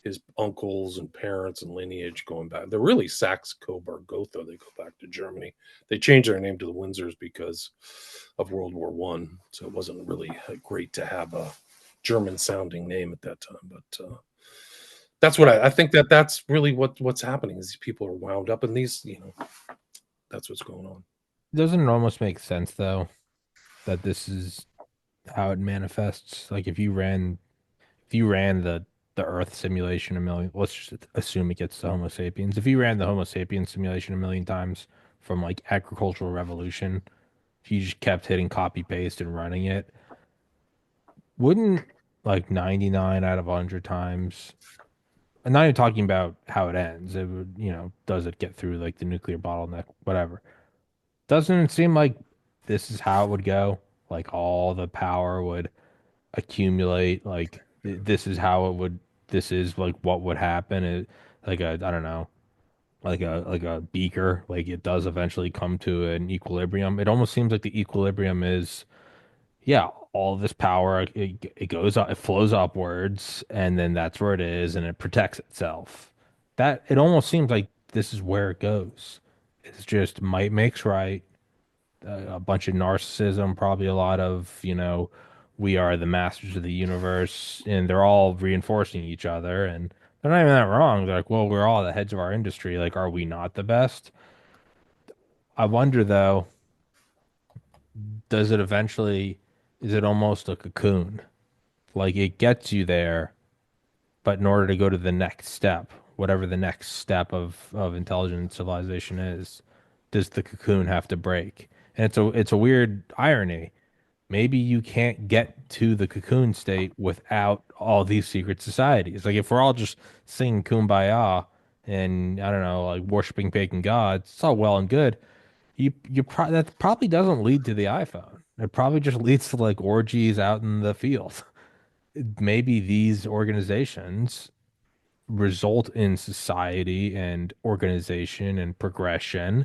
his uncles and parents and lineage going back. They're really Saxe Coburg Gotha. They go back to Germany. They changed their name to the Windsors because of World War One. So it wasn't really great to have a German sounding name at that time. But that's what I think that's really what's happening is these people are wound up in these, that's what's going on. Doesn't it almost make sense though that this is how it manifests? Like if you ran the Earth simulation a million, let's just assume it gets to Homo sapiens. If you ran the Homo sapiens simulation a million times from like agricultural revolution, if you just kept hitting copy paste and running it, wouldn't like 99 out of 100 times, I'm not even talking about how it ends. It would, does it get through like the nuclear bottleneck, whatever. Doesn't it seem like this is how it would go? Like all the power would accumulate, like this is how it would, this is like what would happen. Like I don't know. like a beaker, like it does eventually come to an equilibrium. It almost seems like the equilibrium is, yeah, all this power, it goes up, it flows upwards, and then that's where it is, and it protects itself. That it almost seems like this is where it goes. It's just might makes right. A bunch of narcissism, probably a lot of, we are the masters of the universe, and they're all reinforcing each other, and they're not even that wrong. They're like, well, we're all the heads of our industry. Like, are we not the best? I wonder though, does it eventually, is it almost a cocoon? Like it gets you there, but in order to go to the next step, whatever the next step of intelligent civilization is, does the cocoon have to break? And it's a weird irony. Maybe you can't get to the cocoon state without all these secret societies. Like if we're all just singing Kumbaya and I don't know, like worshiping pagan gods, it's all well and good. That probably doesn't lead to the iPhone. It probably just leads to like orgies out in the field. Maybe these organizations result in society and organization and progression,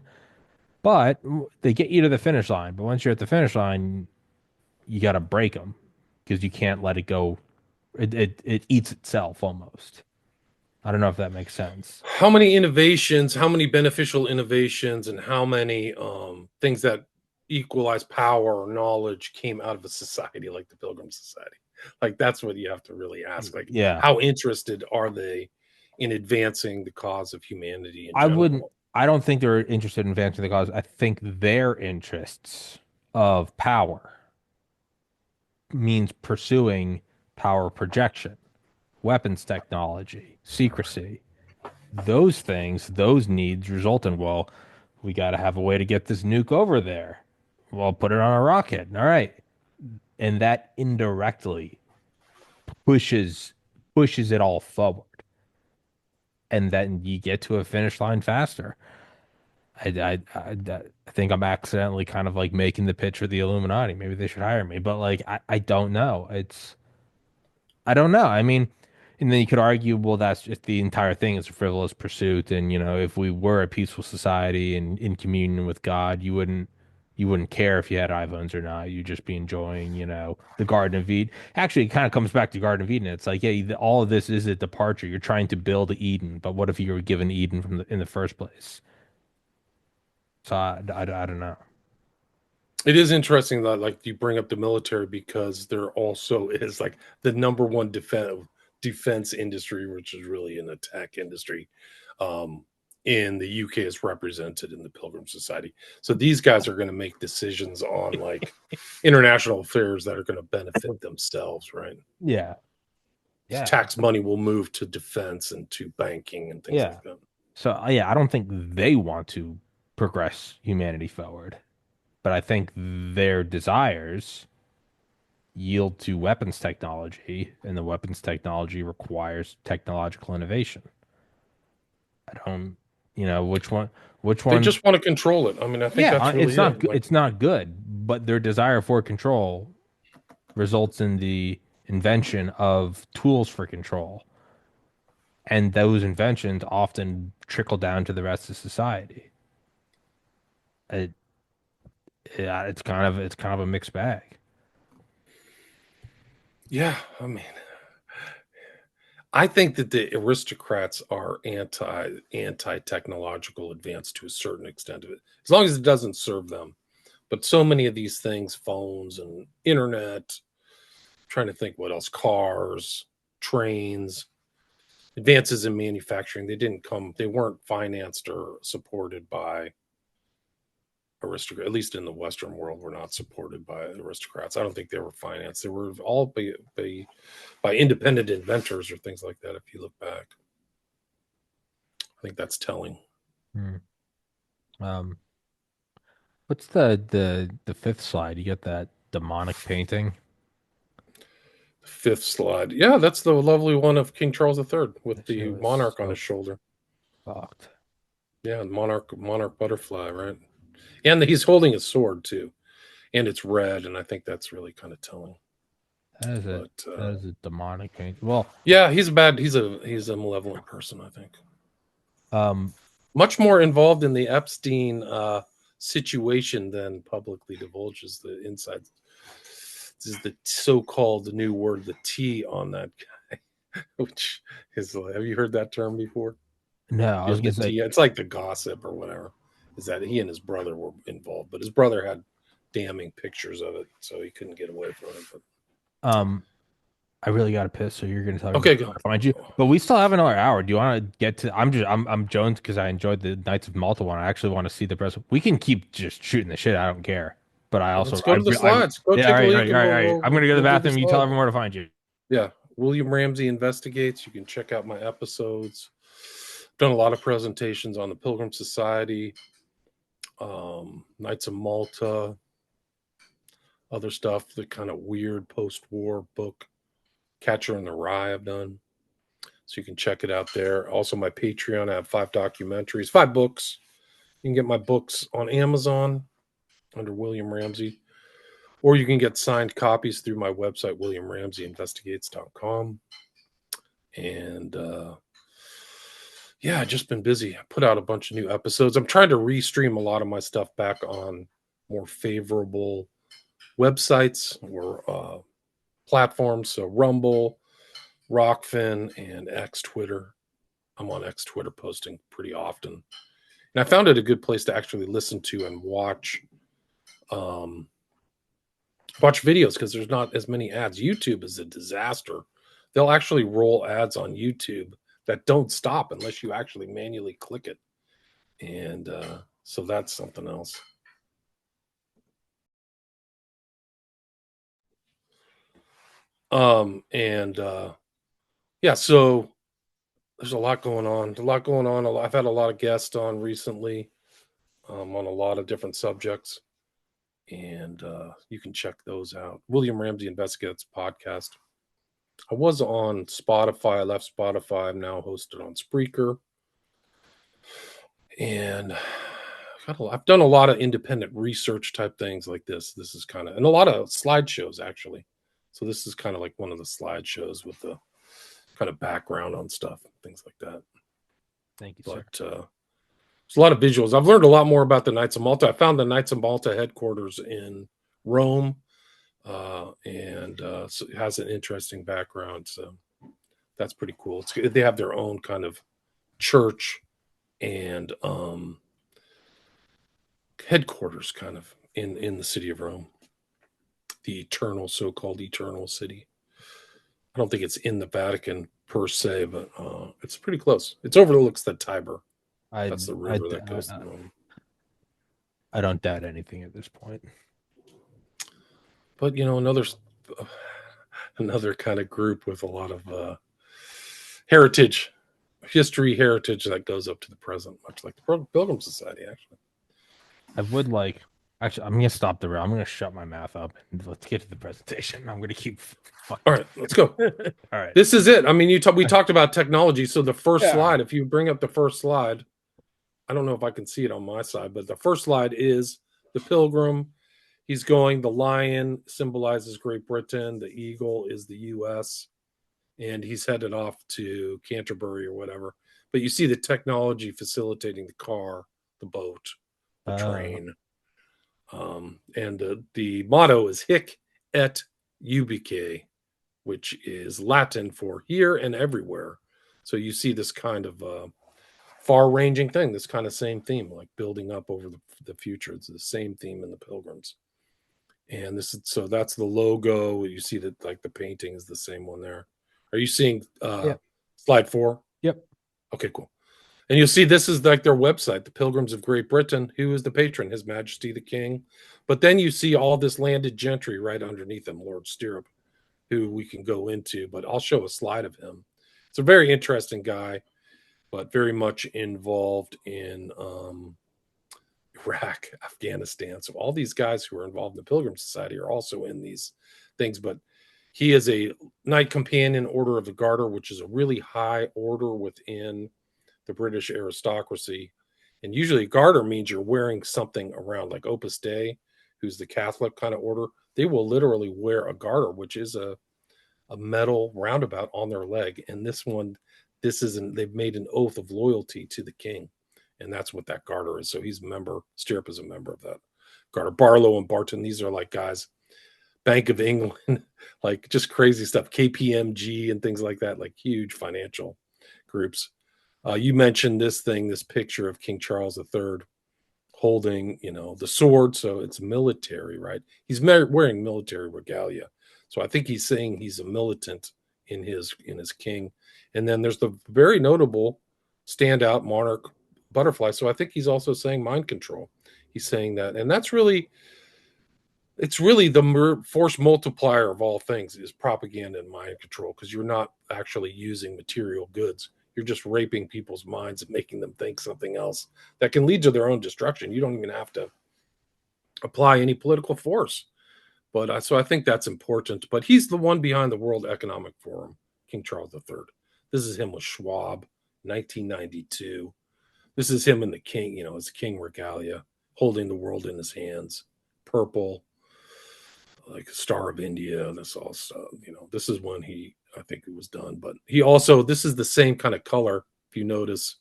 but they get you to the finish line. But once you're at the finish line, you got to break them because you can't let it go. It eats itself almost. I don't know if that makes sense. How many innovations, how many beneficial innovations, and how many things that equalize power or knowledge came out of a society like the Pilgrim Society? Like that's what you have to really ask. Like, Yeah, how interested are they in advancing the cause of humanity in I wouldn't. general? I don't think they're interested in advancing the cause. I think their interests of power means pursuing power projection, weapons technology, secrecy. Those things, those needs result in, well, we got to have a way to get this nuke over there. Well, put it on a rocket. All right. And that indirectly pushes pushes it all forward. And then you get to a finish line faster. I think I'm accidentally kind of like making the pitch for the Illuminati. Maybe they should hire me, but like I don't know. I don't know. I mean, and then you could argue, well, that's just the entire thing is a frivolous pursuit. And, if we were a peaceful society and in communion with God, you wouldn't care if you had iPhones or not. You'd just be enjoying, the Garden of Eden. Actually, it kind of comes back to Garden of Eden. It's like, yeah, all of this is a departure. You're trying to build Eden, but what if you were given Eden in the first place? So I don't know. It is interesting that like you bring up the military because there also is like the number one defense industry, which is really an attack industry. Um, in the UK is represented in the Pilgrim Society. So these guys are going to make decisions on like international affairs that are going to benefit themselves, right? Yeah. Yeah. Tax money will move to defense and to banking and things Yeah. like that. So yeah, I don't think they want to progress humanity forward, but I think their desires yield to weapons technology, and the weapons technology requires technological innovation. I don't, which They one, just want to control it. I mean, I think yeah, that's it's really not, it. Like it's not good, but their desire for control results in the invention of tools for control. And those inventions often trickle down to the rest of society. It, yeah, it's kind of a mixed bag. yeah, I mean, I think that the aristocrats are anti technological advance to a certain extent of it, as long as it doesn't serve them. But so many of these things, phones and internet, trying to think what else, cars, trains, advances in manufacturing, they weren't financed or supported by aristocrats. At least in the Western world, were not supported by aristocrats. I don't think they were financed. They were all by independent inventors or things like that. If you look back, I think that's telling. Hmm. Um, what's the fifth slide? You get that demonic painting. Fifth slide. Yeah, that's the lovely one of King Charles III with That shit the was monarch on his so shoulder. fucked. Yeah, monarch butterfly, right? And he's holding a sword too, and it's red, and I think that's really kind of telling. That is a But that is a demonic painting. Well, yeah, he's a malevolent person, I think. um, much more involved in the Epstein situation than publicly divulges the inside. This is the so-called new word, the T on that guy, which is, have you heard that term before? No, I You was have the gonna say, T. It's like the gossip or whatever. Is that he and his brother were involved, but his brother had damning pictures of it, so he couldn't get away from it. But um, I really got to piss, so you're gonna tell me okay, go. where to find you. But we still have another hour. Do you want to get to? I'm Jones because I enjoyed the Knights of Malta one. I actually want to see the press. We can keep just shooting the shit. I don't care. But I also, Let's go to the slides. Go yeah. All take a right, all leak, right, and all right, all right. I'm gonna go to the we'll do the bathroom. You tell slide. everyone where to find you. Yeah, William Ramsey Investigates. You can check out my episodes. Done a lot of presentations on the Pilgrim Society, Knights of Malta, other stuff. The kind of weird post-war book, Catcher in the Rye. I've done. So you can check it out there. Also, my Patreon, I have 5 documentaries, 5 books. You can get my books on Amazon under William Ramsey, or you can get signed copies through my website, williamramseyinvestigates.com. And yeah, I've just been busy. I put out a bunch of new episodes. I'm trying to restream a lot of my stuff back on more favorable websites or platforms. So Rumble, Rockfin, and X Twitter. I'm on X Twitter posting pretty often. And I found it a good place to actually listen to and watch videos because there's not as many ads. YouTube is a disaster. They'll actually roll ads on YouTube that don't stop unless you actually manually click it. And so that's something else. And yeah, so there's a lot going on. I've had a lot of guests on recently on a lot of different subjects. And you can check those out. William Ramsey Investigates podcast. I was on Spotify. I left Spotify. I'm now hosted on Spreaker. And I've done a lot of independent research type things like this. This is kind of, and a lot of slideshows actually. So this is kind of like one of the slideshows with the kind of background on stuff, things like that. Thank you, But sir. there's a lot of visuals. I've learned a lot more about the Knights of Malta. I found the Knights of Malta headquarters in Rome, and so it has an interesting background. So that's pretty cool. They have their own kind of church and headquarters kind of in the city of Rome, the eternal, so-called eternal city. I don't think it's in the Vatican per se, but it's pretty close. It overlooks the Tiber. That's the river that goes to Rome. I don't doubt anything at this point. But another kind of group with a lot of heritage that goes up to the present, much like the Pilgrim Society, actually. I would like. Actually, I'm gonna stop the. I'm gonna shut my mouth up and let's get to the presentation. I'm gonna keep. All right, let's go. All right, this is it. I mean, we talked about technology. So the first Yeah. slide, if you bring up the first slide, I don't know if I can see it on my side, but the first slide is the Pilgrim. He's going. The lion symbolizes Great Britain. The eagle is the U.S. And he's headed off to Canterbury or whatever. But you see the technology facilitating the car, the boat, the train. And the motto is Hic et Ubique, which is Latin for here and everywhere. So you see this kind of far-ranging thing, this kind of same theme, like building up over the future. It's the same theme in the Pilgrims. And so that's the logo. You see that like the painting is the same one there. Are you seeing slide 4? Yep. Okay, cool. And you'll see this is like their website, the Pilgrims of Great Britain. Who is the patron? His Majesty the King. But then you see all this landed gentry right underneath him, Lord Stirrup, who we can go into. But I'll show a slide of him. It's a very interesting guy, but very much involved in Iraq, Afghanistan. So all these guys who are involved in the Pilgrim Society are also in these things. But he is a Knight Companion Order of the Garter, which is a really high order within the British aristocracy. And usually garter means you're wearing something around, like Opus Dei, who's the Catholic kind of order. They will literally wear a garter, which is a metal roundabout on their leg. And they've made an oath of loyalty to the king. and that's what that garter is. So he's a member. Stirrup is a member of that garter. Barlow and Barton, these are like guys. Bank of England, like just crazy stuff. KPMG and things like that, like huge financial groups. You mentioned this picture of King Charles III holding, the sword. So it's military, right? He's wearing military regalia. So I think he's saying he's a militant in his king. And then there's the very notable standout monarch butterfly. So I think he's also saying mind control. He's saying that, and that's really, it's really the force multiplier of all things is propaganda and mind control, because you're not actually using material goods. You're just raping people's minds and making them think something else that can lead to their own destruction. You don't even have to apply any political force. But so I think that's important. But he's the one behind the World Economic Forum, King Charles III. This is him with Schwab, 1992. This is him in the king, his king regalia, holding the world in his hands, purple, like Star of India, this all stuff. This is when I think it was done. But he also, this is the same kind of color. If you notice,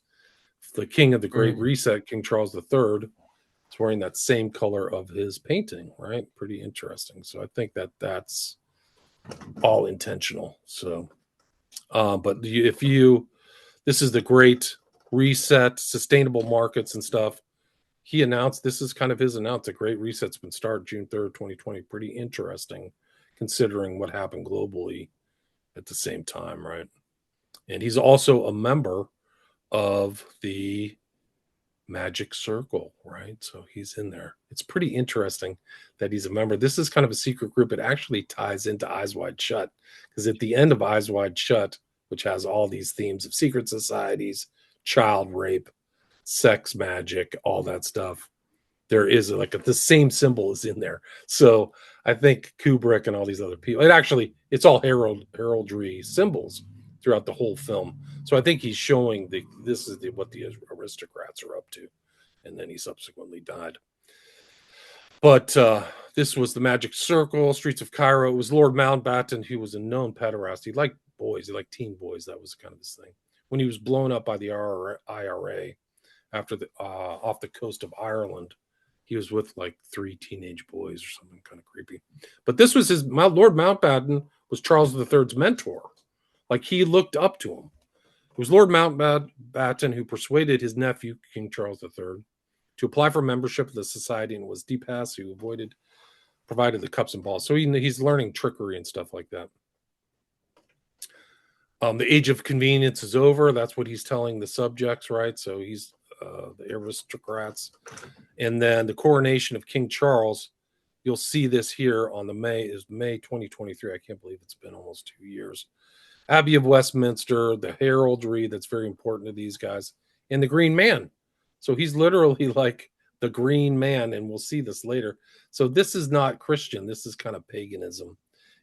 the king of the Great Reset, King Charles III, is wearing that same color of his painting, right? Pretty interesting. So I think that's all intentional. So, but this is the Great Reset, sustainable markets and stuff. He announced, this is kind of his announce, the Great Reset's been started June 3rd, 2020. Pretty interesting considering what happened globally at the same time, right? And he's also a member of the Magic Circle, right? So he's in there. It's pretty interesting that he's a member. This is kind of a secret group. It actually ties into Eyes Wide Shut, because at the end of Eyes Wide Shut, which has all these themes of secret societies, child rape, sex magic, all that stuff, there is the same symbol is in there. So I think Kubrick and all these other people, it's all heraldry symbols throughout the whole film. So I think he's showing what the aristocrats are up to, and then he subsequently died. But this was the Magic Circle, Streets of Cairo. It was Lord Mountbatten, who was a known pederast. He liked boys, he liked teen boys. That was kind of his thing. When he was blown up by the IRA after off the coast of Ireland, he was with like 3 teenage boys or something kind of creepy. But this was Lord Mountbatten was Charles III's mentor. Like, he looked up to him. It was Lord Mountbatten who persuaded his nephew, King Charles III, to apply for membership of the society, and it was Depass who provided the cups and balls. So he's learning trickery and stuff like that. The age of convenience is over. That's what he's telling the subjects, right? So he's the aristocrats. And then the coronation of King Charles, you'll see this here on May 2023. I can't believe it's been almost 2 years. Abbey of Westminster, the heraldry that's very important to these guys, and the Green Man. So he's literally like the Green Man, and we'll see this later. So this is not Christian. This is kind of paganism.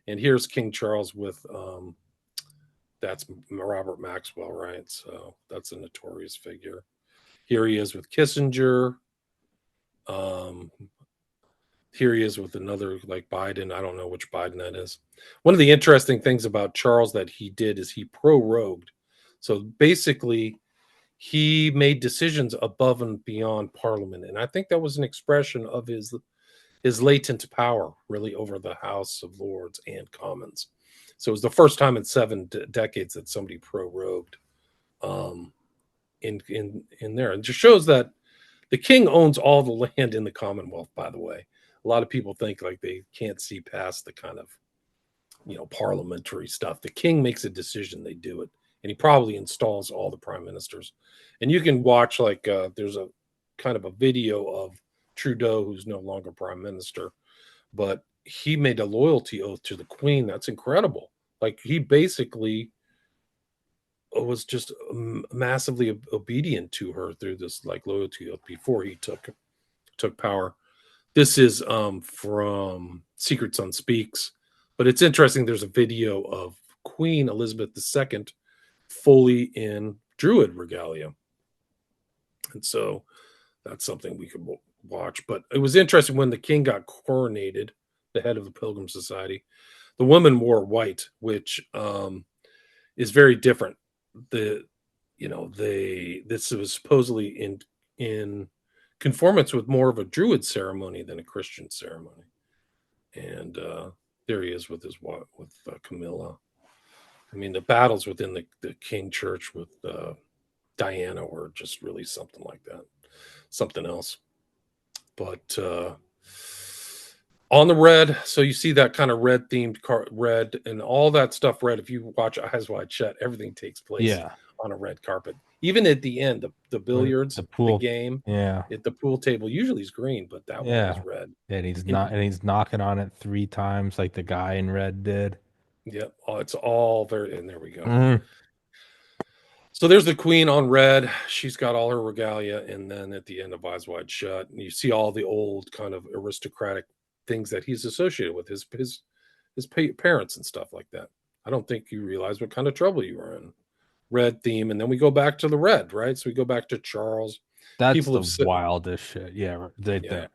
And here's King Charles with, that's Robert Maxwell, right? So that's a notorious figure. Here he is with Kissinger. Here he is with another, like Biden. I don't know which Biden that is. One of the interesting things about Charles that he did is he prorogued. So basically, he made decisions above and beyond Parliament. And I think that was an expression of his latent power, really, over the House of Lords and Commons. So it was the first time in 7 decades that somebody prorogued in there. And just shows that the king owns all the land in the Commonwealth, by the way. A lot of people think like they can't see past the kind of, parliamentary stuff. The king makes a decision, they do it. And he probably installs all the prime ministers. And you can watch, there's a kind of a video of Trudeau, who's no longer prime minister, but he made a loyalty oath to the queen. That's incredible. Like, he basically was just massively obedient to her through this loyalty oath before he took power. This is from Secrets Unspeaks, but it's interesting. There's a video of Queen Elizabeth II fully in Druid regalia, and so that's something we could watch. But it was interesting when the king got coronated, the head of the Pilgrim Society. The women wore white, which is very different. This was supposedly in conformance with more of a Druid ceremony than a Christian ceremony. And there he is with Camilla. I mean, the battles within the King Church with Diana were just really something like that, something else. But on the red, so you see that kind of red themed red and all that stuff red. If you watch Eyes Wide Shut, everything takes place Yeah. on a red carpet. Even at the end, the billiards, The the pool. game, Yeah. at the pool table usually is green, but that one was Yeah. red. And he's knocking on it 3 times like the guy in red did. Yep. Oh, it's all very, and there we go. Mm. So there's the queen on red. She's got all her regalia, and then at the end of Eyes Wide Shut, you see all the old kind of aristocratic things that he's associated with his parents and stuff like that. I don't think you realize what kind of trouble you were in. Red theme, and then we go back to the red, right? So we go back to Charles. That's People the have said, wildest shit. Yeah, yeah,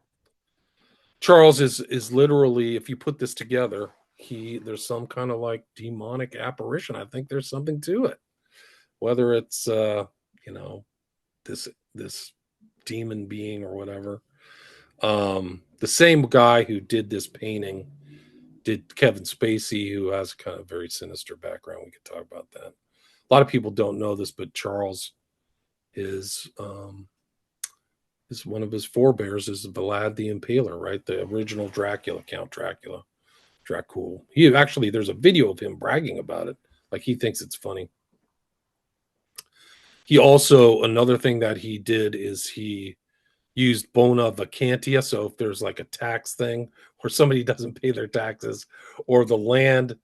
Charles is literally, if you put this together, there's some kind of like demonic apparition. I think there's something to it, whether it's you know this demon being or whatever. The same guy who did this painting did Kevin Spacey, who has kind of very sinister background. We could talk about that. A lot of people don't know this, but Charles is one of his forebears is Vlad the Impaler, right? The original Dracula, Count Dracula, Dracul. He actually, there's a video of him bragging about it, like he thinks it's funny. He also, another thing that he did is he used bona vacantia. So if there's like a tax thing where somebody doesn't pay their taxes or the land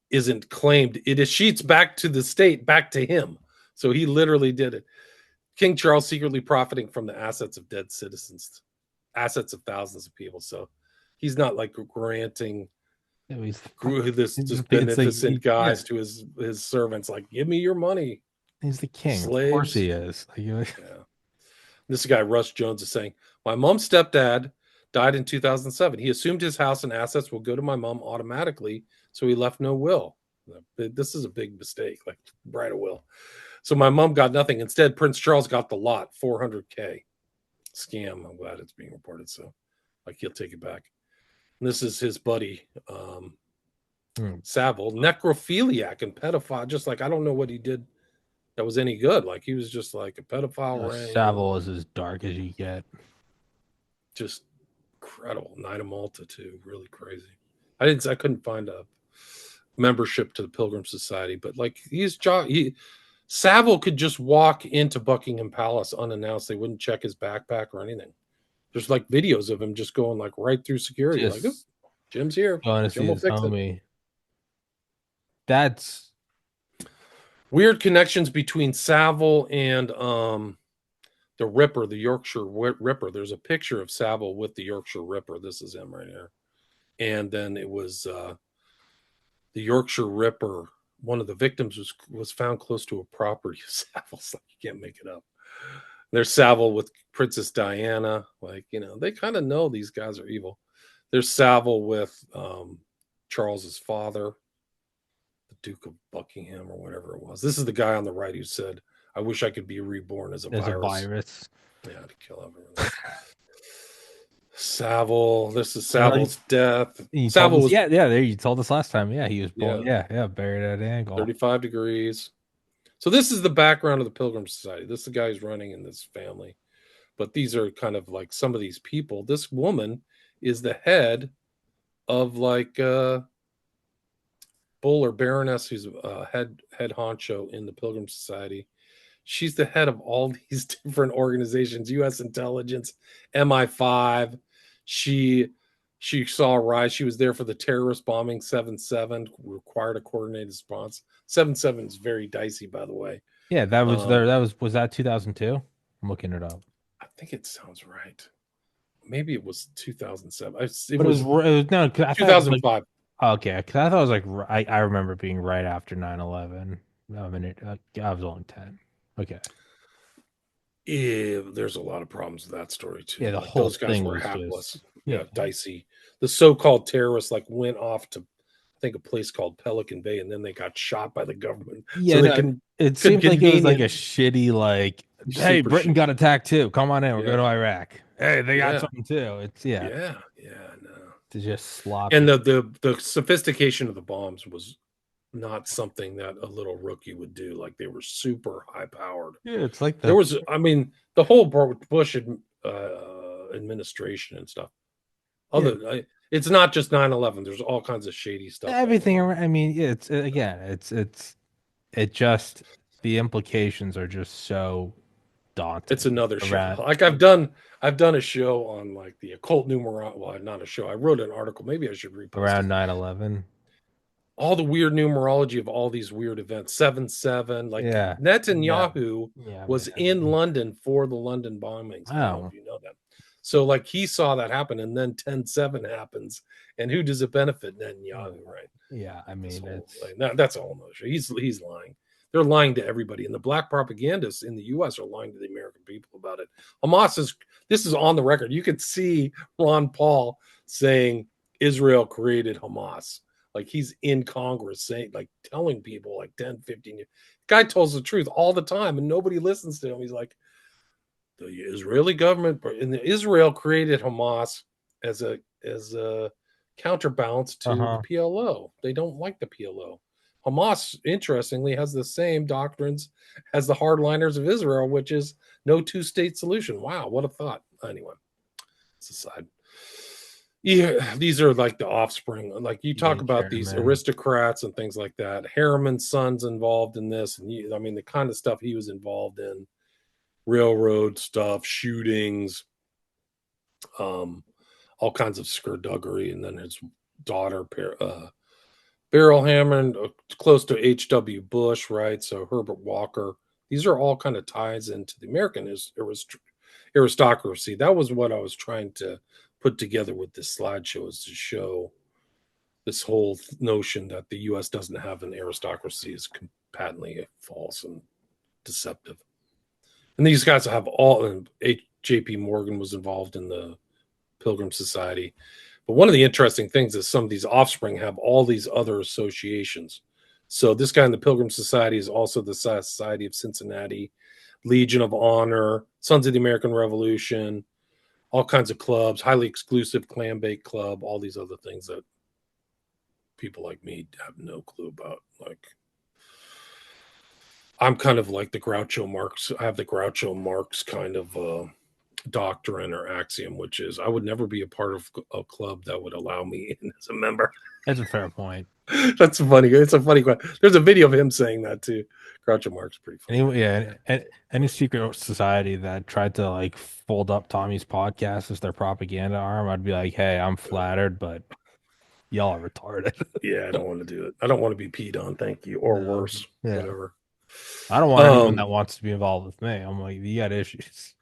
isn't claimed, it escheats back to the state, back to him. So he literally did it. King Charles secretly profiting from the assets of dead citizens, assets of thousands of people. So he's not like granting this beneficent guys to his servants, like, give me your money. He's the king. Slaves. Of course he is. Yeah. This guy, Russ Jones, is saying, my mom's stepdad died in 2007. He assumed his house and assets will go to my mom automatically, so he left no will. This is a big mistake, like write a will. So my mom got nothing. Instead, Prince Charles got the lot, $400K. Scam. I'm glad it's being reported. So, like, he'll take it back. And this is his buddy, Savile, necrophiliac and pedophile. Just like, I don't know what he did that was any good. Like, he was just like a pedophile ring. Savile is as dark as you get. Just incredible. Knight of Malta too, really crazy. I couldn't find a membership to the Pilgrim Society, but like Savile could just walk into Buckingham Palace unannounced. They wouldn't check his backpack or anything. There's like videos of him just going like right through security. Just like, oh, Jim's here. Jim will fix it. That's weird connections between Savile and the Ripper, the Yorkshire Ripper. There's a picture of Savile with the Yorkshire Ripper. This is him right here. And then it was the Yorkshire Ripper. One of the victims was found close to a property of Savile's. Like, you can't make it up. There's Savile with Princess Diana. Like, they kind of know these guys are evil. There's Savile with Charles's father, the Duke of Buckingham or whatever it was. This is the guy on the right who said, I wish I could be reborn as a virus. Yeah, to kill everyone. Savile. This is Savile's death. Savile was, there you told us last time. Yeah, he was born. Yeah, buried at an angle. 35 degrees. So this is the background of the Pilgrim Society. This is the guy who's running in this family. But these are kind of like some of these people. This woman is the head of like Bull or Baroness, who's head honcho in the Pilgrim Society. She's the head of all these different organizations, U.S. intelligence, MI5. She saw a rise. She was there for the terrorist bombing 7/7, required a coordinated response. 7/7 is very dicey, by the way. Yeah, that was there. Was that 2002? I'm looking it up. I think it sounds right. Maybe it was 2007. It was no, 2005. Okay, because I thought it was like I remember it being right after 9/11. I mean, I was only 10. Okay. Yeah, there's a lot of problems with that story too. Yeah, those guys were hapless. Dicey. The so-called terrorists went off to, I think, a place called Pelican Bay, and then they got shot by the government. Yeah, so it seemed like it was like a shitty Hey, super Britain got shady. attacked too. Come on in. We're going Yeah, to Iraq. Hey, they got yeah, something too. It's yeah, yeah. No, it's just and sloppy. the sophistication of the bombs was not something that a little rookie would do. Like they were super high powered. Yeah, it's like There the was, I mean, the whole Bush administration and stuff. yeah It's not just 9/11. There's all kinds of shady stuff that went everything. on. I mean, yeah, it's again, it just the implications are just so It's daunting another show. around Like I've done a show on like the occult numerology. Well, not a show. I wrote an article. Maybe I should repost around it. 9/11. All the weird numerology of all these weird events. 7/7. Like Yeah, yeah, Netanyahu yeah. I was mean, in London for the London bombings. I don't know wow. if you know that. So like he saw that happen, and then 10/7 happens, and who does it benefit? Yeah, Netanyahu, right? yeah. I This mean, whole it's like, that's a whole nother show. He's lying. They're lying to everybody, and the black propagandists in the U.S. are lying to the American people about it. Hamas is this is on the record. You could see Ron Paul saying Israel created Hamas. Like he's in Congress saying, like telling people like 10, 15 years. Guy tells the truth all the time, and nobody listens to him. He's like, the Israeli government and Israel created Hamas as a counterbalance to the uh-huh. PLO. They don't like the PLO. Hamas, interestingly, has the same doctrines as the hardliners of Israel, which is no two-state solution. Wow, what a thought. Anyway, it's a side. Yeah, these are like the offspring. Like you talk Ian about these Sherman. aristocrats and things like that. Harriman's son's involved in this, and I mean the kind of stuff he was involved in: railroad stuff, shootings, um, all kinds of skullduggery, and then his daughter, Beryl Hammond, close to H.W. Bush, right? So Herbert Walker. These are all kind of ties into the American aristocracy. That was what I was trying to put together with this slideshow, is to show this whole notion that the U.S. doesn't have an aristocracy is patently false and deceptive. And these guys have all, and J.P. Morgan was involved in the Pilgrim Society. But one of the interesting things is some of these offspring have all these other associations. So this guy in the Pilgrim Society is also the Society of Cincinnati, Legion of Honor, Sons of the American Revolution, all kinds of clubs, highly exclusive clam bake club, all these other things that people like me have no clue about. Like I'm kind of like the Groucho Marx. I have the Groucho Marx kind of doctrine or axiom, which is I would never be a part of a club that would allow me in as a member. That's a fair point. That's funny. It's a funny question. There's a video of him saying that too. Groucho Marx, pretty funny guy. Any yeah, any secret society that tried to like fold up Tommy's podcast as their propaganda arm, I'd be like, hey, I'm flattered, but y'all are retarded. Yeah, I don't want to do it. I don't want to be peed on. Thank you, or No, worse, yeah. whatever. I don't want anyone that Um, wants to be involved with me. I'm like, you got issues.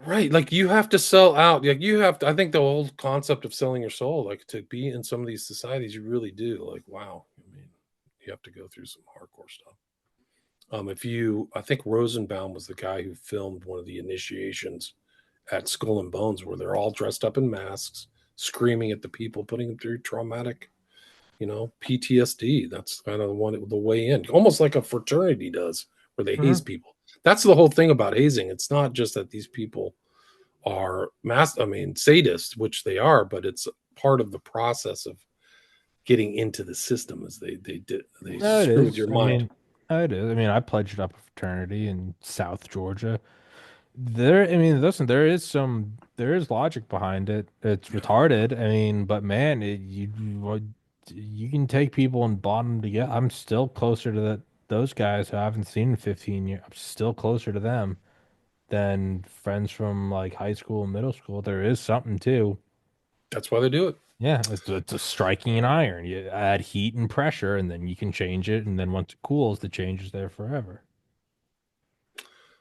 right. Like you have to sell out. Like you have to. I think the whole concept of selling your soul, like to be in some of these societies, you really do. Like, wow. I mean, you have to go through some hardcore stuff. If you, I think Rosenbaum was the guy who filmed one of the initiations at Skull and Bones, where they're all dressed up in masks, screaming at the people, putting them through traumatic, PTSD. That's kind of the way in, almost like a fraternity does, where they haze Mhm. people. That's the whole thing about hazing. It's not just that these people are I mean, sadists, which they are, but it's part of the process of getting into the system. As they No, it screw with is. your mind. It is. I mean, I pledged up a fraternity in South Georgia. I mean, listen, there is logic behind it. It's Yeah, retarded. I mean, but man, you can take people and bond them together. I'm still closer to those guys who I haven't seen in 15 years. I'm still closer to them than friends from like high school and middle school. There is something too. that's why they do it. Yeah, it's a striking an iron. You add heat and pressure, and then you can change it. And then once it cools, the change is there forever.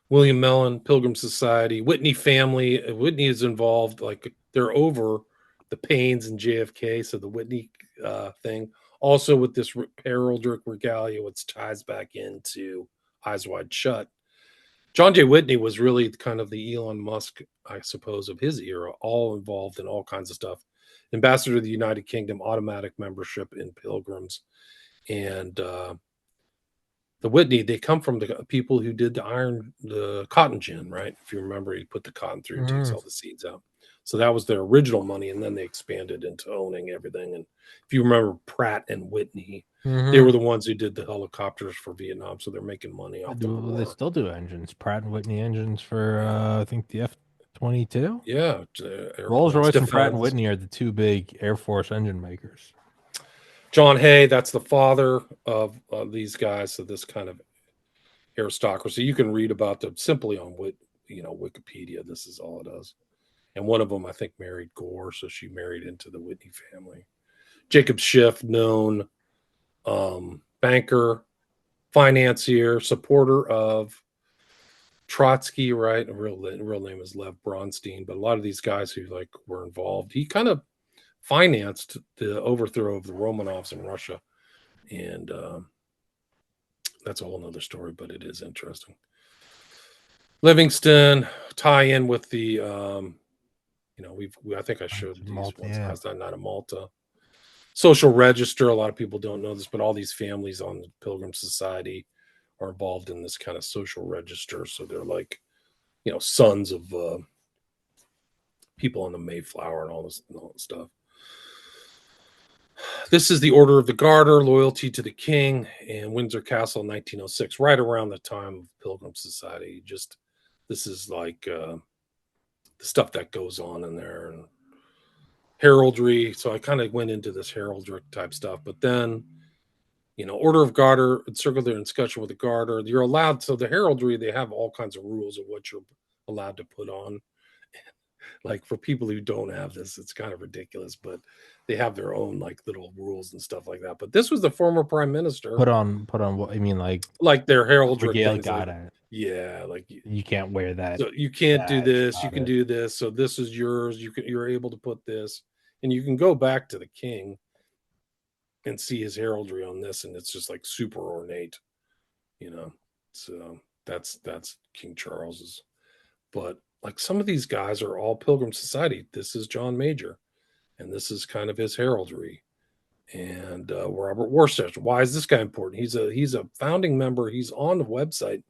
William Mellon, Pilgrim Society, Whitney family. Whitney is involved. Like they're over the Paines and JFK. So the Whitney thing, also with this heraldric regalia, which ties back into Eyes Wide Shut. John J. Whitney was really kind of the Elon Musk, I suppose, of his era, all involved in all kinds of stuff. Ambassador of the United Kingdom, automatic membership in Pilgrims, and the Whitney, they come from the people who did the cotton gin, right? If you remember, he put the cotton through, takes Mm-hmm. all the seeds out. So that was their original money, and then they expanded into owning everything. And if you remember Pratt and Whitney, they Mm-hmm. were the ones who did the helicopters for Vietnam, so they're making money off the They war. still do engines, Pratt and Whitney engines for Yeah, I think the F-22. yeah, airplanes, Rolls-Royce and Pratt and defense. Whitney are the two big Air Force engine makers. John Hay, that's the father of these guys. So this kind of aristocracy, you can read about them simply on Wikipedia. This is all it is. And one of them, I think, married Gore, so she married into the Whitney family. Jacob Schiff, known banker, financier, supporter of Trotsky, right? A real name is Lev Bronstein, but a lot of these guys who like were involved, he kind of financed the overthrow of the Romanovs in Russia, and that's a whole nother story, but it is interesting. Livingston tie in with the I think I showed these Malta, ones yeah. last night of Malta. Social register, a lot of people don't know this, but all these families on the Pilgrim Society are involved in this kind of social register. So they're like, sons of people on the Mayflower and all this stuff. This is the Order of the Garter, loyalty to the King, and Windsor Castle in 1906, right around the time of Pilgrim Society. Just this is like the stuff that goes on in there, and heraldry. So I kind of went into this heraldry type stuff, but then Order of Garter, encircle their discussion with the Garter. You're allowed, so the heraldry, they have all kinds of rules of what you're allowed to put on. Like for people who don't have this, it's kind of ridiculous, but they have their own like little rules and stuff like that. But this was the former prime minister, Put on what I mean, like their heraldry regalia, things, got like it. yeah, like You can't wear that so you can't do badge, this, you got can it. do this, so this is yours. You're able to put this, and you can go back to the king and see his heraldry on this, and it's just like super ornate, you know. So that's King Charles's. But like some of these guys are all Pilgrim Society. This is John Major, and this is kind of his heraldry. And Robert Worcester. Why is this guy important? He's a founding member. He's on the website.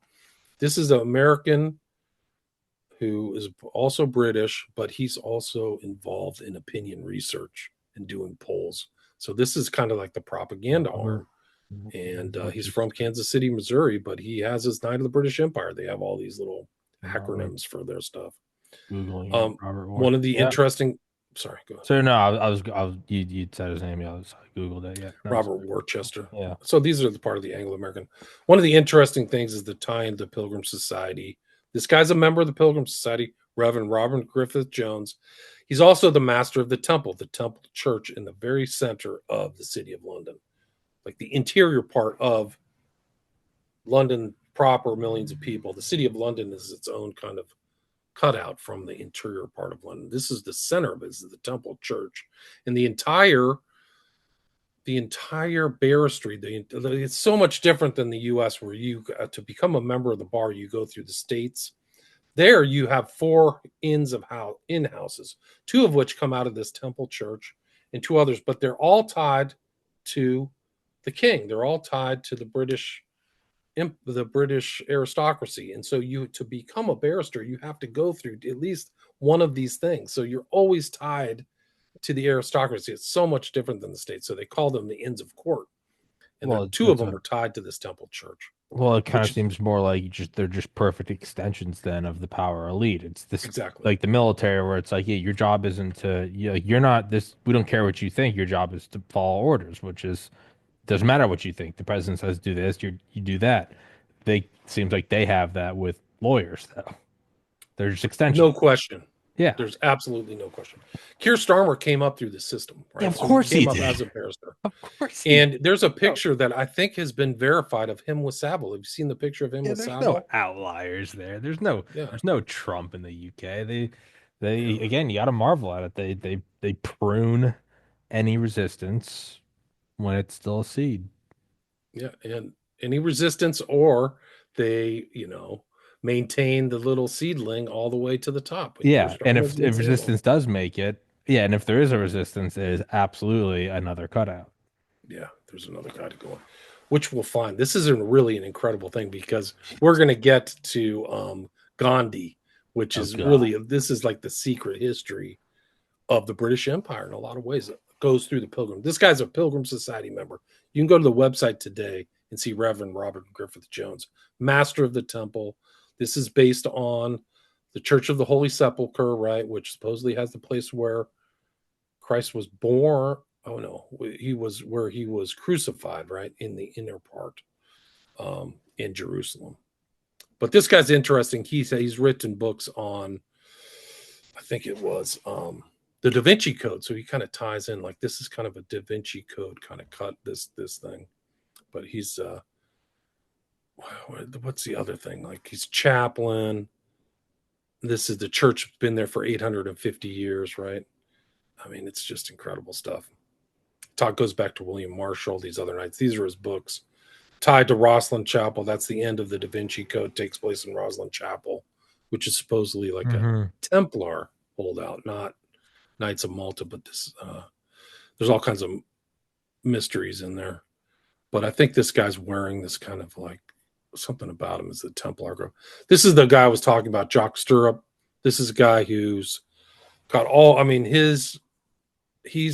This is an American who is also British, but he's also involved in opinion research and doing polls. So this is kind of like the propaganda Robert, arm. And he's Worcester. from Kansas City, Missouri, but he has his Knight of the British Empire. They have all these little Robert, acronyms for their stuff. Googling it. Robert One Worcester. of the Yeah. interesting, sorry, go ahead. So no, I was you said his name. Yeah, I googled it. Yeah, no, Robert sorry. Worcester. Yeah. So these are the part of the Anglo American. One of the interesting things is the tie into Pilgrim Society. This guy's a member of the Pilgrim Society, Reverend Robert Griffith Jones. He's also the master of the Temple Church in the very center of the city of London, like the interior part of London proper, millions of people. The city of London is its own kind of cutout from the interior part of London. This is the center of it, this is the Temple Church, and the entire barristry. It's so much different than the U.S., where you to become a member of the bar, you go through the states. There, you have four inn houses, two of which come out of this Temple Church, and two others, but they're all tied to the king. They're all tied to the British aristocracy, and so you to become a barrister, you have to go through at least one of these things. So you're always tied to the aristocracy. It's so much different than the state. So they call them the Inns of Court, and Well, two of them are tied to this Temple Church, it kind of which seems more like they're just perfect extensions then of the power elite. It's this exactly, like the military where it's like, yeah, your job isn't to you're not this. We don't care what you think. Your job is to follow orders, which is doesn't matter what you think. The president says do this, you do that. They seems like they have that with lawyers though. They're just extensions. no question. Yeah. There's absolutely no question. Keir Starmer came up through the system, Yeah, right? of So he course he came up did. as a barrister. Of course he did. And there's a Oh, picture that I think has been verified of him with Savile. Have you seen the picture of him yeah, with there's no Savile? outliers there. Yeah, There's no Trump in the UK. They yeah, again, you got to marvel at it. They prune any resistance when it's still a seed. yeah. And any resistance, or they, maintain the little seedling all the way to the top. And Keir Yeah, and Starmer's an if example. resistance does make it, yeah, and if there is a resistance, it is absolutely another cutout. Yeah, there's another guy to go on. which we'll find. This is really an incredible thing because we're going to get to Gandhi, which Oh is God. really, this is like the secret history of the British Empire in a lot of ways. It goes through the Pilgrim. This guy's a Pilgrim Society member. You can go to the website today and see Reverend Robert Griffith Jones, Master of the Temple. This is based on the Church of the Holy Sepulchre, right, which supposedly has the place where Christ was born. Oh no, he was where he was crucified, right, in the inner part in Jerusalem. But this guy's interesting. He's written books on, I think it was the Da Vinci Code. So he kind of ties in like this is kind of a Da Vinci Code kind of cut this thing. But he's what's the other thing? Like he's chaplain. This is the church been there for 850 years, right? I mean, it's just incredible stuff. Talk goes back to William Marshall, these other knights. These are his books. Tied to Rosslyn Chapel. That's the end of the Da Vinci Code, takes place in Rosslyn Chapel, which is supposedly like a Mm-hmm. Templar holdout, not Knights of Malta, but this there's all kinds of mysteries in there. But I think this guy's wearing this kind of like something about him is the Templar group. This is the guy I was talking about, Jock Stirrup. This is a guy who's got all, I mean, he's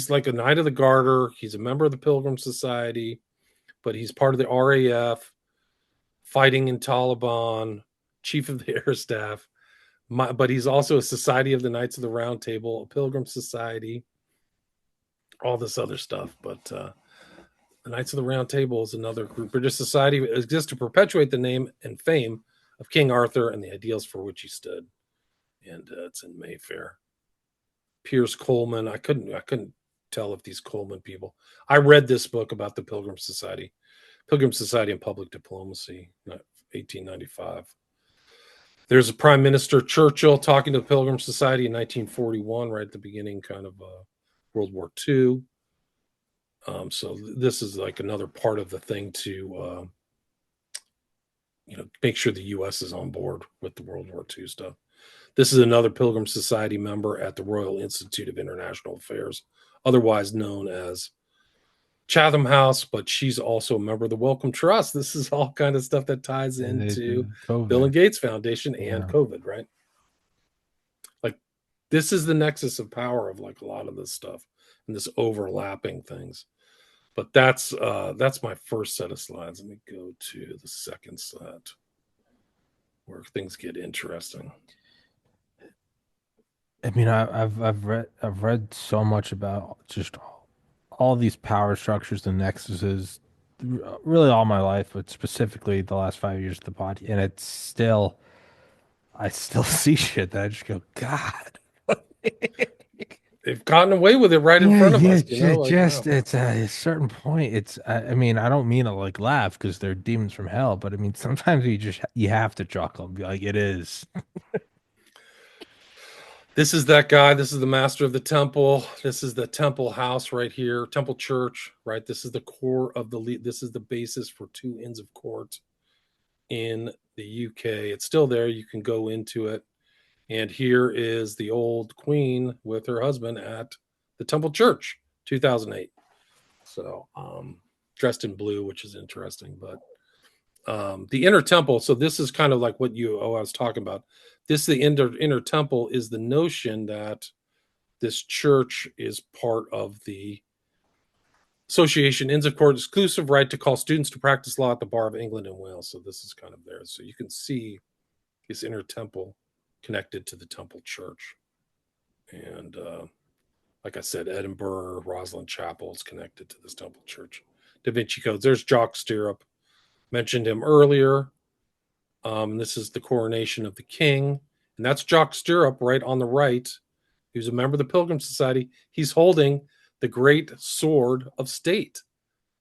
like a Knight of the Garter. He's a member of the Pilgrim Society, but he's part of the RAF, fighting in Taliban, chief of the air staff. But he's also a Society of the Knights of the Round Table, a Pilgrim Society, all this other stuff. But the Knights of the Round Table is another group. British society exists to perpetuate the name and fame of King Arthur and the ideals for which he stood. And it's in Mayfair. Piers Coleman. I couldn't tell if these Coleman people. I read this book about the Pilgrim Society and Public Diplomacy, 1895. There's a Prime Minister Churchill talking to the Pilgrim Society in 1941, right at the beginning, kind of World War II. So this is like another part of the thing to, make sure the U.S. is on board with the World War II stuff. This is another Pilgrim Society member at the Royal Institute of International Affairs, otherwise known as Chatham House, but she's also a member of the Wellcome Trust. This is all kind of stuff that ties And into Bill COVID. and Gates Foundation and Yeah. COVID, right? Like this is the nexus of power of like a lot of this stuff and this overlapping things. But that's my first set of slides. Let me go to the second set where things get interesting. I mean, I've read so much about just all these power structures and nexuses, really all my life, but specifically the last 5 years of the body, and it's still, I still see shit that I just go, God. They've gotten away with it right in Yeah, front of yeah, us, like just wow. it's at a certain point. I mean, I don't mean to like laugh because they're demons from hell, but I mean, sometimes you have to chuckle and be like, it is. This is that guy. This is the master of the temple. This is the temple house right here, temple church, right? This is the core of this is the basis for two Inns of Court in the UK. It's still there. You can go into it. And here is the old queen with her husband at the temple church, 2008. So dressed in blue, which is interesting. But the inner temple, so this is kind of like what I was talking about. The inner temple is the notion that this church is part of the association, Inns of Court, exclusive right to call students to practice law at the Bar of England and Wales. So this is kind of there. So you can see this inner temple connected to the temple church. And like I said, Edinburgh, Rosslyn Chapel is connected to this temple church. Da Vinci Codes. There's Jock Stirrup. Mentioned him earlier. This is the coronation of the king. And that's Jock Stirrup right on the right, who's a member of the Pilgrim Society. He's holding the great sword of state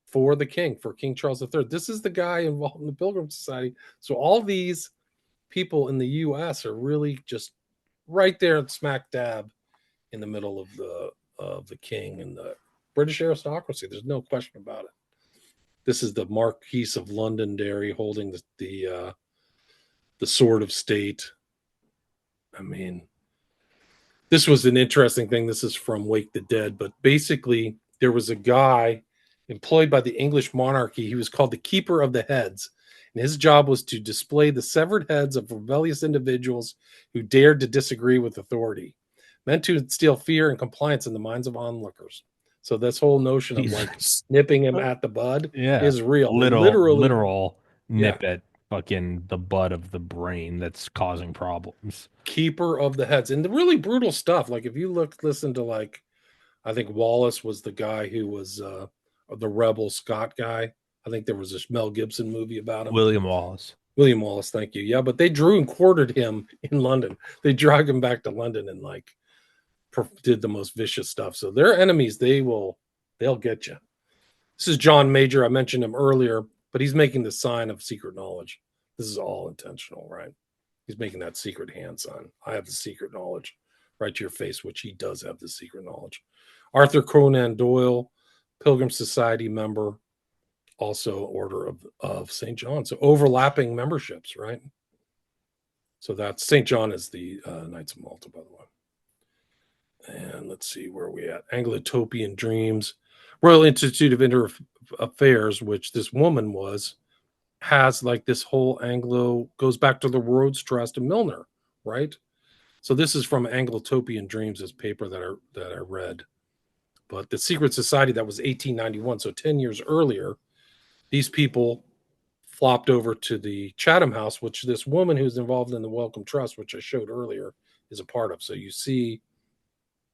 for the king, for King Charles III. This is the guy involved in the Pilgrim Society. So all these people in the U.S. are really just right there, smack dab in the middle of the king and the British aristocracy. There's no question about it. This is the Marquis of Londonderry holding the sword of state. I mean, this was an interesting thing. This is from Wake the Dead, but basically there was a guy employed by the English monarchy. He was called the Keeper of the Heads, and his job was to display the severed heads of rebellious individuals who dared to disagree with authority, meant to instill fear and compliance in the minds of onlookers. So this whole notion of like Jesus. nipping him at the bud Yeah. is real. They literally, Literal yeah, nip at fucking the butt of the brain that's causing problems. Keeper of the Heads, and the really brutal stuff. Like if you listen to like, I think Wallace was the guy who was the rebel Scott guy. I think there was this Mel Gibson movie about him. William Wallace. William Wallace, thank you. Yeah, but they drew and quartered him in London. They dragged him back to London and like did the most vicious stuff. So their enemies, they'll get you. This is John Major. I mentioned him earlier, but he's making the sign of secret knowledge. This is all intentional, right? He's making that secret hand sign. I have the secret knowledge right to your face, which he does have the secret knowledge. Arthur Conan Doyle, Pilgrim Society member, also Order of St. John. So overlapping memberships, right? So that's St. John is the Knights of Malta, by the way. And let's see where we at. Anglo-Utopian Dreams, Royal Institute of Inter Affairs, which this woman has like this whole Anglo, goes back to the Rhodes Trust and Milner, right? So this is from Anglo-Utopian Dreams, this paper that I read. But the secret society, that was 1891, so 10 years earlier, these people flopped over to the Chatham House, which this woman who's involved in the Wellcome Trust, which I showed earlier, is a part of. So you see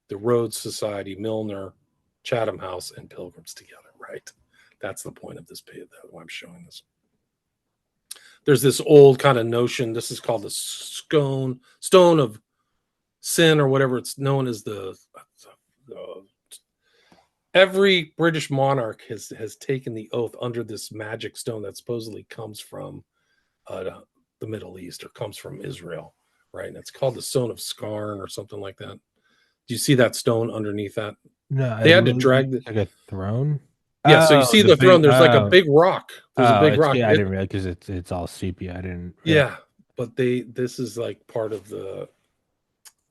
the Rhodes Society, Milner, Chatham House, and Pilgrims together, right? That's the point of this page. That's why I'm showing this. There's this old kind of notion. This is called the stone of sin, or whatever it's known as. Every British monarch has taken the oath under this magic stone that supposedly comes from the Middle East or comes from Israel, right? And it's called the Stone of Scarn or something like that. Do you see that stone underneath that? No, They it had to looks drag the. like a throne. Yeah, so you Oh, see the the big. throne. There's like a big rock. There's a big It's rock. yeah. I didn't realize because it's all sepia. I didn't. Yeah. Yeah, but this is like part of the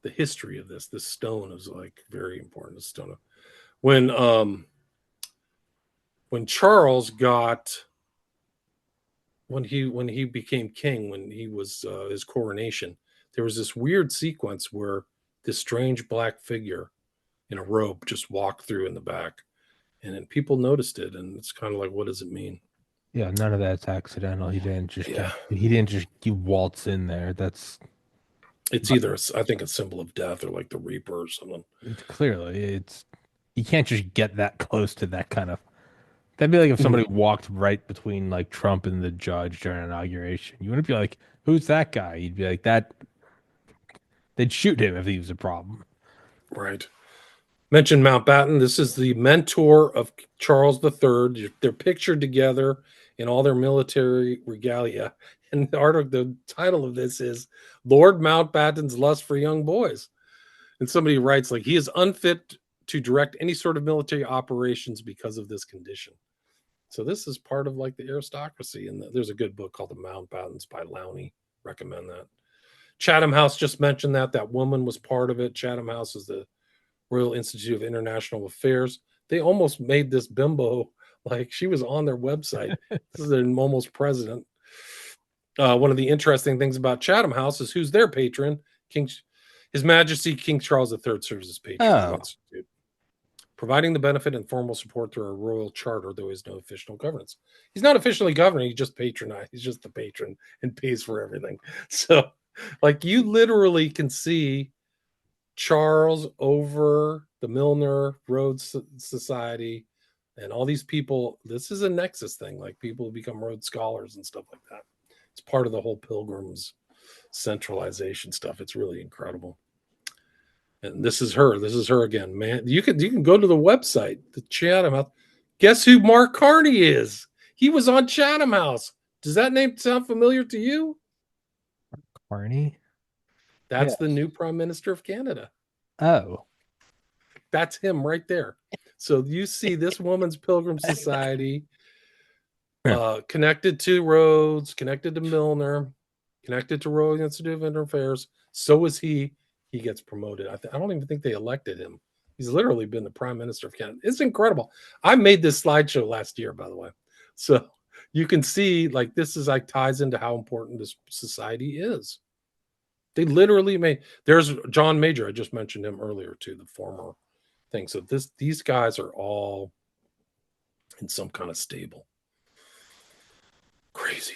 history of this. This stone is like very important. The stone of, when Charles got when he became king, when he was his coronation, there was this weird sequence where this strange black figure in a robe just walked through in the back, and then people noticed it, and it's kind of like, what does it mean? Yeah, none of that's accidental. He didn't just Yeah, he didn't just waltz in there. That's it's either I think a symbol of death or like the Reaper or something. it's clearly it's you can't just get that close to that kind of. That'd be like if somebody walked right between like Trump and the judge during inauguration. You wouldn't be like, "Who's that guy?" You'd be like, "That." They'd shoot him if he was a problem. Right. Mentioned Mountbatten. This is the mentor of Charles III. They're pictured together in all their military regalia. And the title of this is Lord Mountbatten's Lust for Young Boys. And somebody writes, like, he is unfit to direct any sort of military operations because of this condition. So this is part of like the aristocracy. And there's a good book called The Mountbattens by Lowney. Recommend that. Chatham House, just mentioned that woman was part of it. Chatham House is the Royal Institute of International Affairs. They almost made this bimbo like she was on their website. This is their almost president. One of the interesting things about Chatham House is who's their patron. His Majesty King Charles III serves as patron of the institute, providing the benefit and formal support through a royal charter, though he has no official governance. He's not officially governing, he just patronizes. He's just the patron and pays for everything. So, like, you literally can see Charles over the Milner Rhodes Society and all these people. This is a nexus thing, like people who become Rhodes scholars and stuff like that. It's part of the whole Pilgrims centralization stuff. It's really incredible. And this is her. This is her again, man. You can go to the website, the Chatham House. Guess who Mark Carney is? He was on Chatham House. Does that name sound familiar to you? Carney? That's the new Prime Minister of Canada. Oh. That's him right there. So you see this woman's Pilgrim Society connected to Rhodes, connected to Milner, connected to Royal Institute of Inter Affairs. So is he. He gets promoted. I don't even think they elected him. He's literally been the prime minister of Canada. It's incredible. I made this slideshow last year, by the way. So you can see, like, this is like ties into how important this society is. They literally made, there's John Major. I just mentioned him earlier too, the former thing. So these guys are all in some kind of stable. Crazy.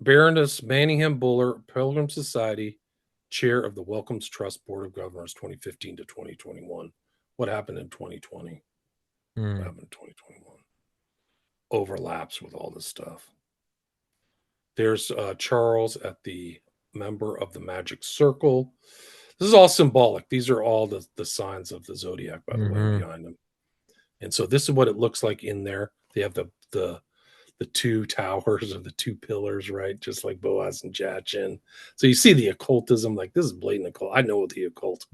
Baroness Manningham Buller, Pilgrim Society, chair of the Welcomes Trust Board of Governors 2015 to 2021. What happened in 2020? What happened in 2021? Overlaps with all this stuff. There's Charles at the member of the Magic Circle. This is all symbolic. These are all the signs of the zodiac, by the way, behind them. And so this is what it looks like in there. They have the two towers or the two pillars, right? Just like Boaz and Jachin. So you see the occultism, like this is blatant occult. I know the occult.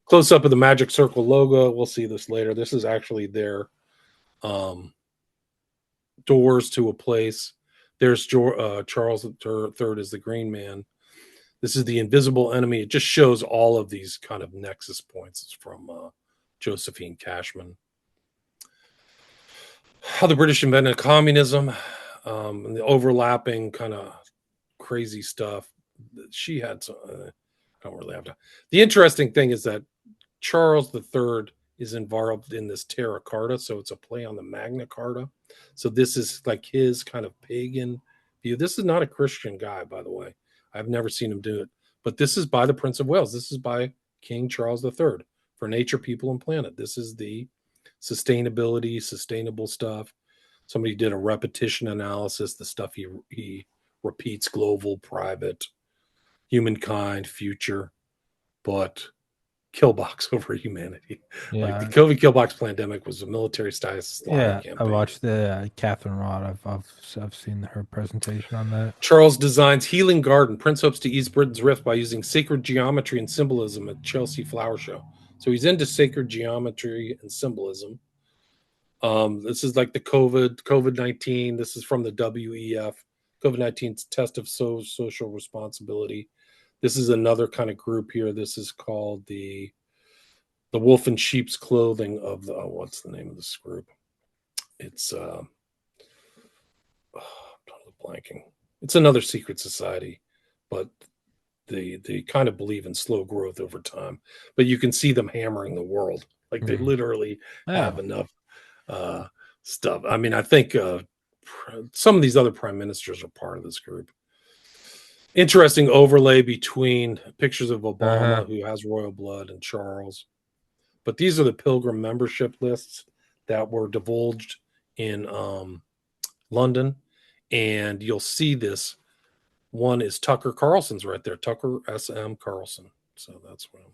Close up of the Magic Circle logo. We'll see this later. This is actually their doors to a place. There's Charles III is the Green Man. This is the invisible enemy. It just shows all of these kind of nexus points. It's from Josephine Cashman. How the British invented communism, and the overlapping kind of crazy stuff. She had some, I don't really have to. The interesting thing is that Charles III is involved in this Terra Carta, so it's a play on the Magna Carta. So this is like his kind of pagan view. This is not a Christian guy, by the way. I've never seen him do it. But this is by the Prince of Wales. This is by King Charles III for nature, people, and planet. This is the sustainability, sustainable stuff. Somebody did a repetition analysis, the stuff he repeats: global, private, humankind, future, but killbox over humanity. Yeah. Like the COVID killbox pandemic was a military status campaign. I watched the Catherine Rod. I've seen her presentation on that. Charles designs Healing Garden. Prince hopes to ease Britain's rift by using sacred geometry and symbolism at Chelsea Flower Show. So he's into sacred geometry and symbolism. This is like the COVID-19. This is from the WEF. COVID-19's test of social responsibility. This is another kind of group here. This is called the wolf in sheep's clothing of the, what's the name of this group? It's I'm totally blanking. It's another secret society, but they kind of believe in slow growth over time. But you can see them hammering the world. Like they literally have enough stuff. I mean, I think some of these other prime ministers are part of this group. Interesting overlay between pictures of Obama, who has royal blood, and Charles. But these are the Pilgrim membership lists that were divulged in London. And you'll see this. One is Tucker Carlson's right there. Tucker S.M. Carlson. So that's what I'm.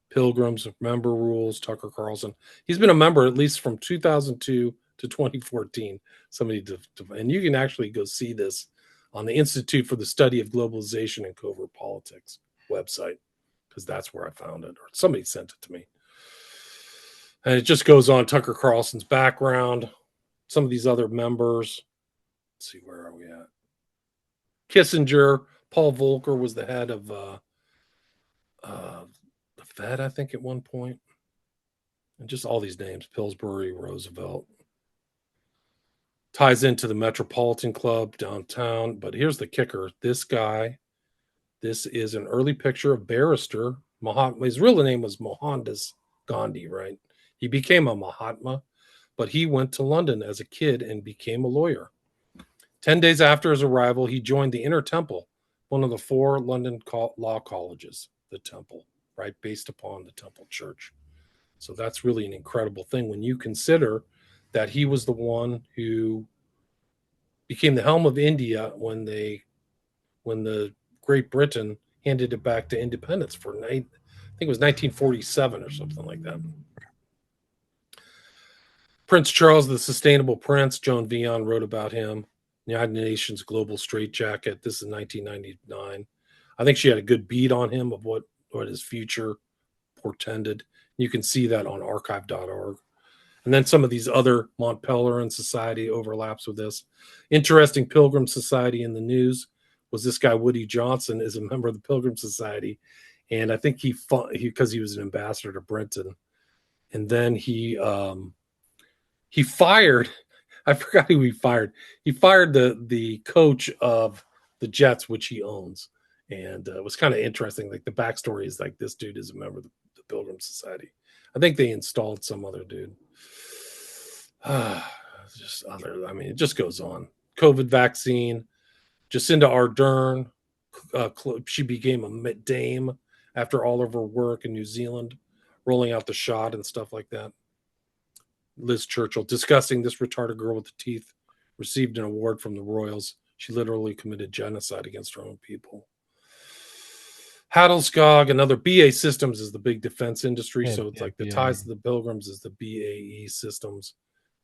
Pilgrims, member rules, Tucker Carlson. He's been a member at least from 2002 to 2014. And you can actually go see this on the Institute for the Study of Globalization and Covert Politics website, because that's where I found it, or somebody sent it to me. And it just goes on Tucker Carlson's background, some of these other members. Let's see, where are we at? Kissinger, Paul Volcker was the head of the Fed, I think, at one point. And just all these names: Pillsbury, Roosevelt. Ties into the Metropolitan Club downtown. But here's the kicker. This guy, this is an early picture of barrister Mahatma. His real name was Mohandas Gandhi, right? He became a Mahatma, but he went to London as a kid and became a lawyer. 10 days after his arrival, he joined the Inner Temple, one of the 4 London law colleges, the Temple, right, based upon the Temple Church. So that's really an incredible thing when you consider that he was the one who became the helm of India when the Great Britain handed it back to independence for, I think it was 1947 or something like that. Prince Charles, the Sustainable Prince. Joan Vion wrote about him. United Nations Global Straitjacket. This is 1999. I think she had a good beat on him of what his future portended. You can see that on archive.org. And then some of these other Mont Pelerin Society overlaps with this. Interesting Pilgrim Society in the news was this guy, Woody Johnson, is a member of the Pilgrim Society. and I think he fought because he was an ambassador to Britain, and then he fired. I forgot who he fired. He fired the coach of the Jets, which he owns, and it was kind of interesting. Like the backstory is like this dude is a member of the Pilgrim Society. I think they installed some other dude. Just other. I mean, it just goes on. COVID vaccine. Jacinda Ardern. She became a dame after all of her work in New Zealand, rolling out the shot and stuff like that. Liz Churchill discussing this retarded girl with the teeth received an award from the royals. She literally committed genocide against her own people. Haddleskog, another BA Systems is the big defense industry. Yeah, So it's yeah, like the yeah. ties to the Pilgrims is the BAE Systems.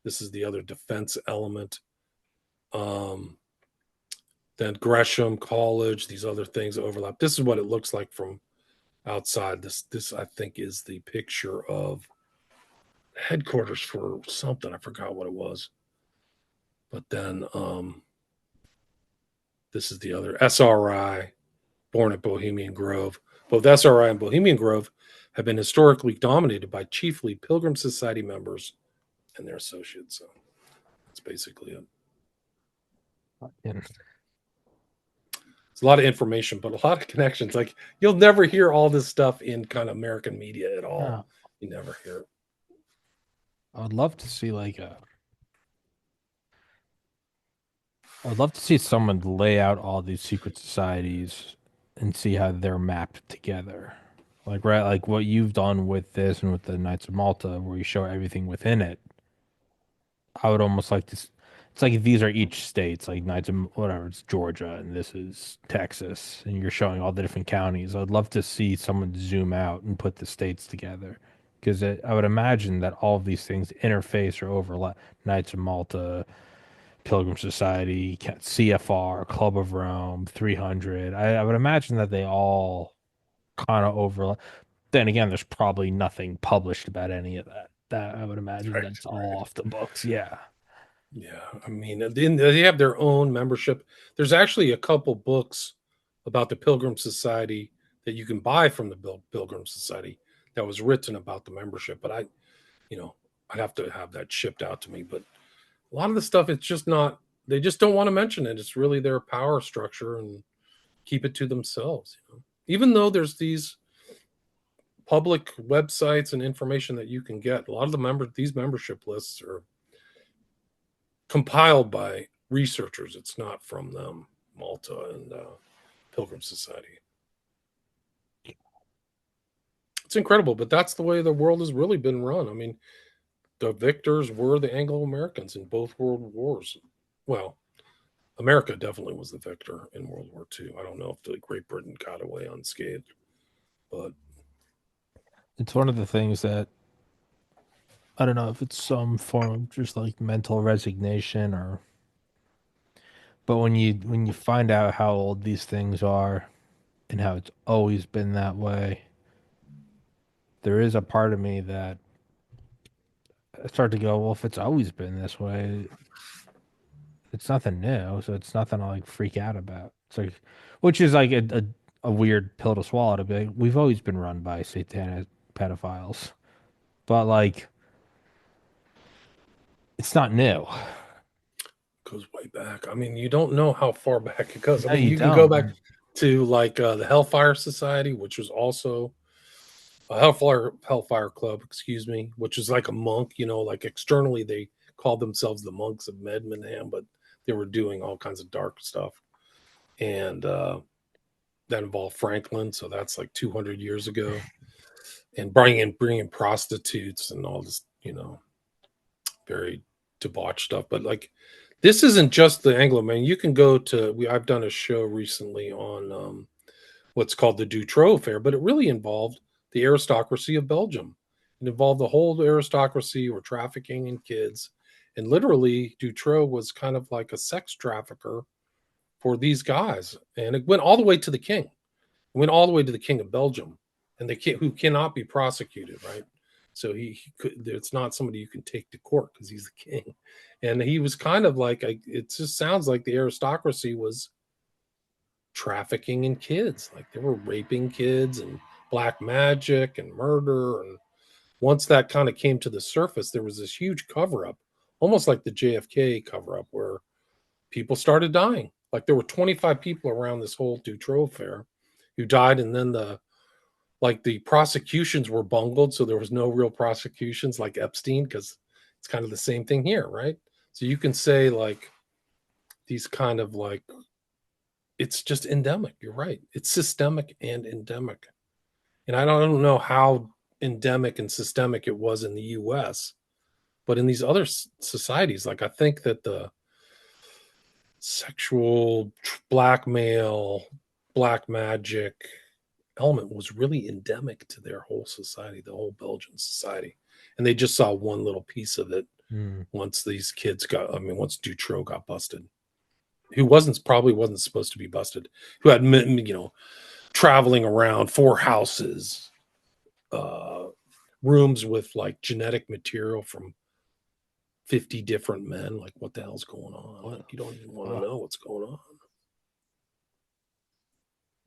This is the other defense element. Then Gresham College, these other things overlap. This is what it looks like from outside. This I think is the picture of headquarters for something. I forgot what it was. But then this is the other SRI, born at Bohemian Grove. Both SRI and Bohemian Grove have been historically dominated by chiefly Pilgrim Society members and their associates. So that's basically it. Yeah. It's a lot of information, but a lot of connections. Like you'll never hear all this stuff in kind of American media at all. You never hear it. I would love to see like a. I would love to see someone lay out all these secret societies and see how they're mapped together. Like right, like what you've done with this and with the Knights of Malta, where you show everything within it. I would almost like to. It's like these are each states, like Knights of whatever. It's Georgia, and this is Texas, and you're showing all the different counties. I'd love to see someone zoom out and put the states together, because I would imagine that all of these things interface or overlap. Knights of Malta, Pilgrim Society, CFR, Club of Rome, 300. I would imagine that they all kind of overlap. Then again, there's probably nothing published about any of that. That I would imagine Right, that's all right. off the books. Yeah. Yeah, I mean, they have their own membership. There's actually a couple books about the Pilgrim Society that you can buy from the Pilgrim Society that was written about the membership. But I'd have to have that shipped out to me. But a lot of the stuff, it's just not. They just don't want to mention it. It's really their power structure and keep it to themselves. Even though there's these public websites and information that you can get, a lot of these membership lists are compiled by researchers. It's not from them, Malta and Pilgrim Society. It's incredible, but that's the way the world has really been run. I mean, the victors were the Anglo Americans in both world wars. Well, America definitely was the victor in World War II. I don't know if the Great Britain got away unscathed, but It's one of the things that I don't know if it's some form of just like mental resignation or but when you find out how old these things are and how it's always been that way, there is a part of me that I start to go, well, if it's always been this way, it's nothing new, so it's nothing to like freak out about. It's like, which is like a weird pill to swallow to be like, we've always been run by satanic pedophiles, but like, it's not new. goes way back. I mean, you don't know how far back it goes. I No, mean, you you can go don't. back to like the Hellfire Society, which was also a Hellfire Club, excuse me, which is like a monk. Like externally they called themselves the monks of Medmenham, but they were doing all kinds of dark stuff, and that involved Franklin. So that's like 200 years ago, and bringing prostitutes and all this, very debauched stuff. But like, this isn't just the Anglo man. You can go to. I've done a show recently on what's called the Dutroux affair, but it really involved the aristocracy of Belgium. It involved the whole aristocracy were trafficking in kids, and literally Dutroux was kind of like a sex trafficker for these guys, and it went all the way to the king. It went all the way to the king of Belgium, and who cannot be prosecuted, right? So he could. It's not somebody you can take to court because he's the king, and he was kind of like it just sounds like the aristocracy was trafficking in kids, like they were raping kids and black magic and murder. And once that kind of came to the surface, there was this huge cover up, almost like the JFK cover up, where people started dying. Like there were 25 people around this whole Dutroux affair who died, and then the prosecutions were bungled, so there was no real prosecutions like Epstein, because it's kind of the same thing here, right? So you can say like these kind of like it's just endemic. You're right. It's systemic and endemic. And I don't know how endemic and systemic it was in the US, but in these other societies, like I think that the sexual blackmail, black magic element was really endemic to their whole society, the whole Belgian society. And they just saw one little piece of it once these kids once Dutroux got busted, who probably wasn't supposed to be busted, who had, traveling around 4 houses, rooms with like genetic material from 50 different men. Like, what the hell's going on? Like, you don't even want to know what's going on.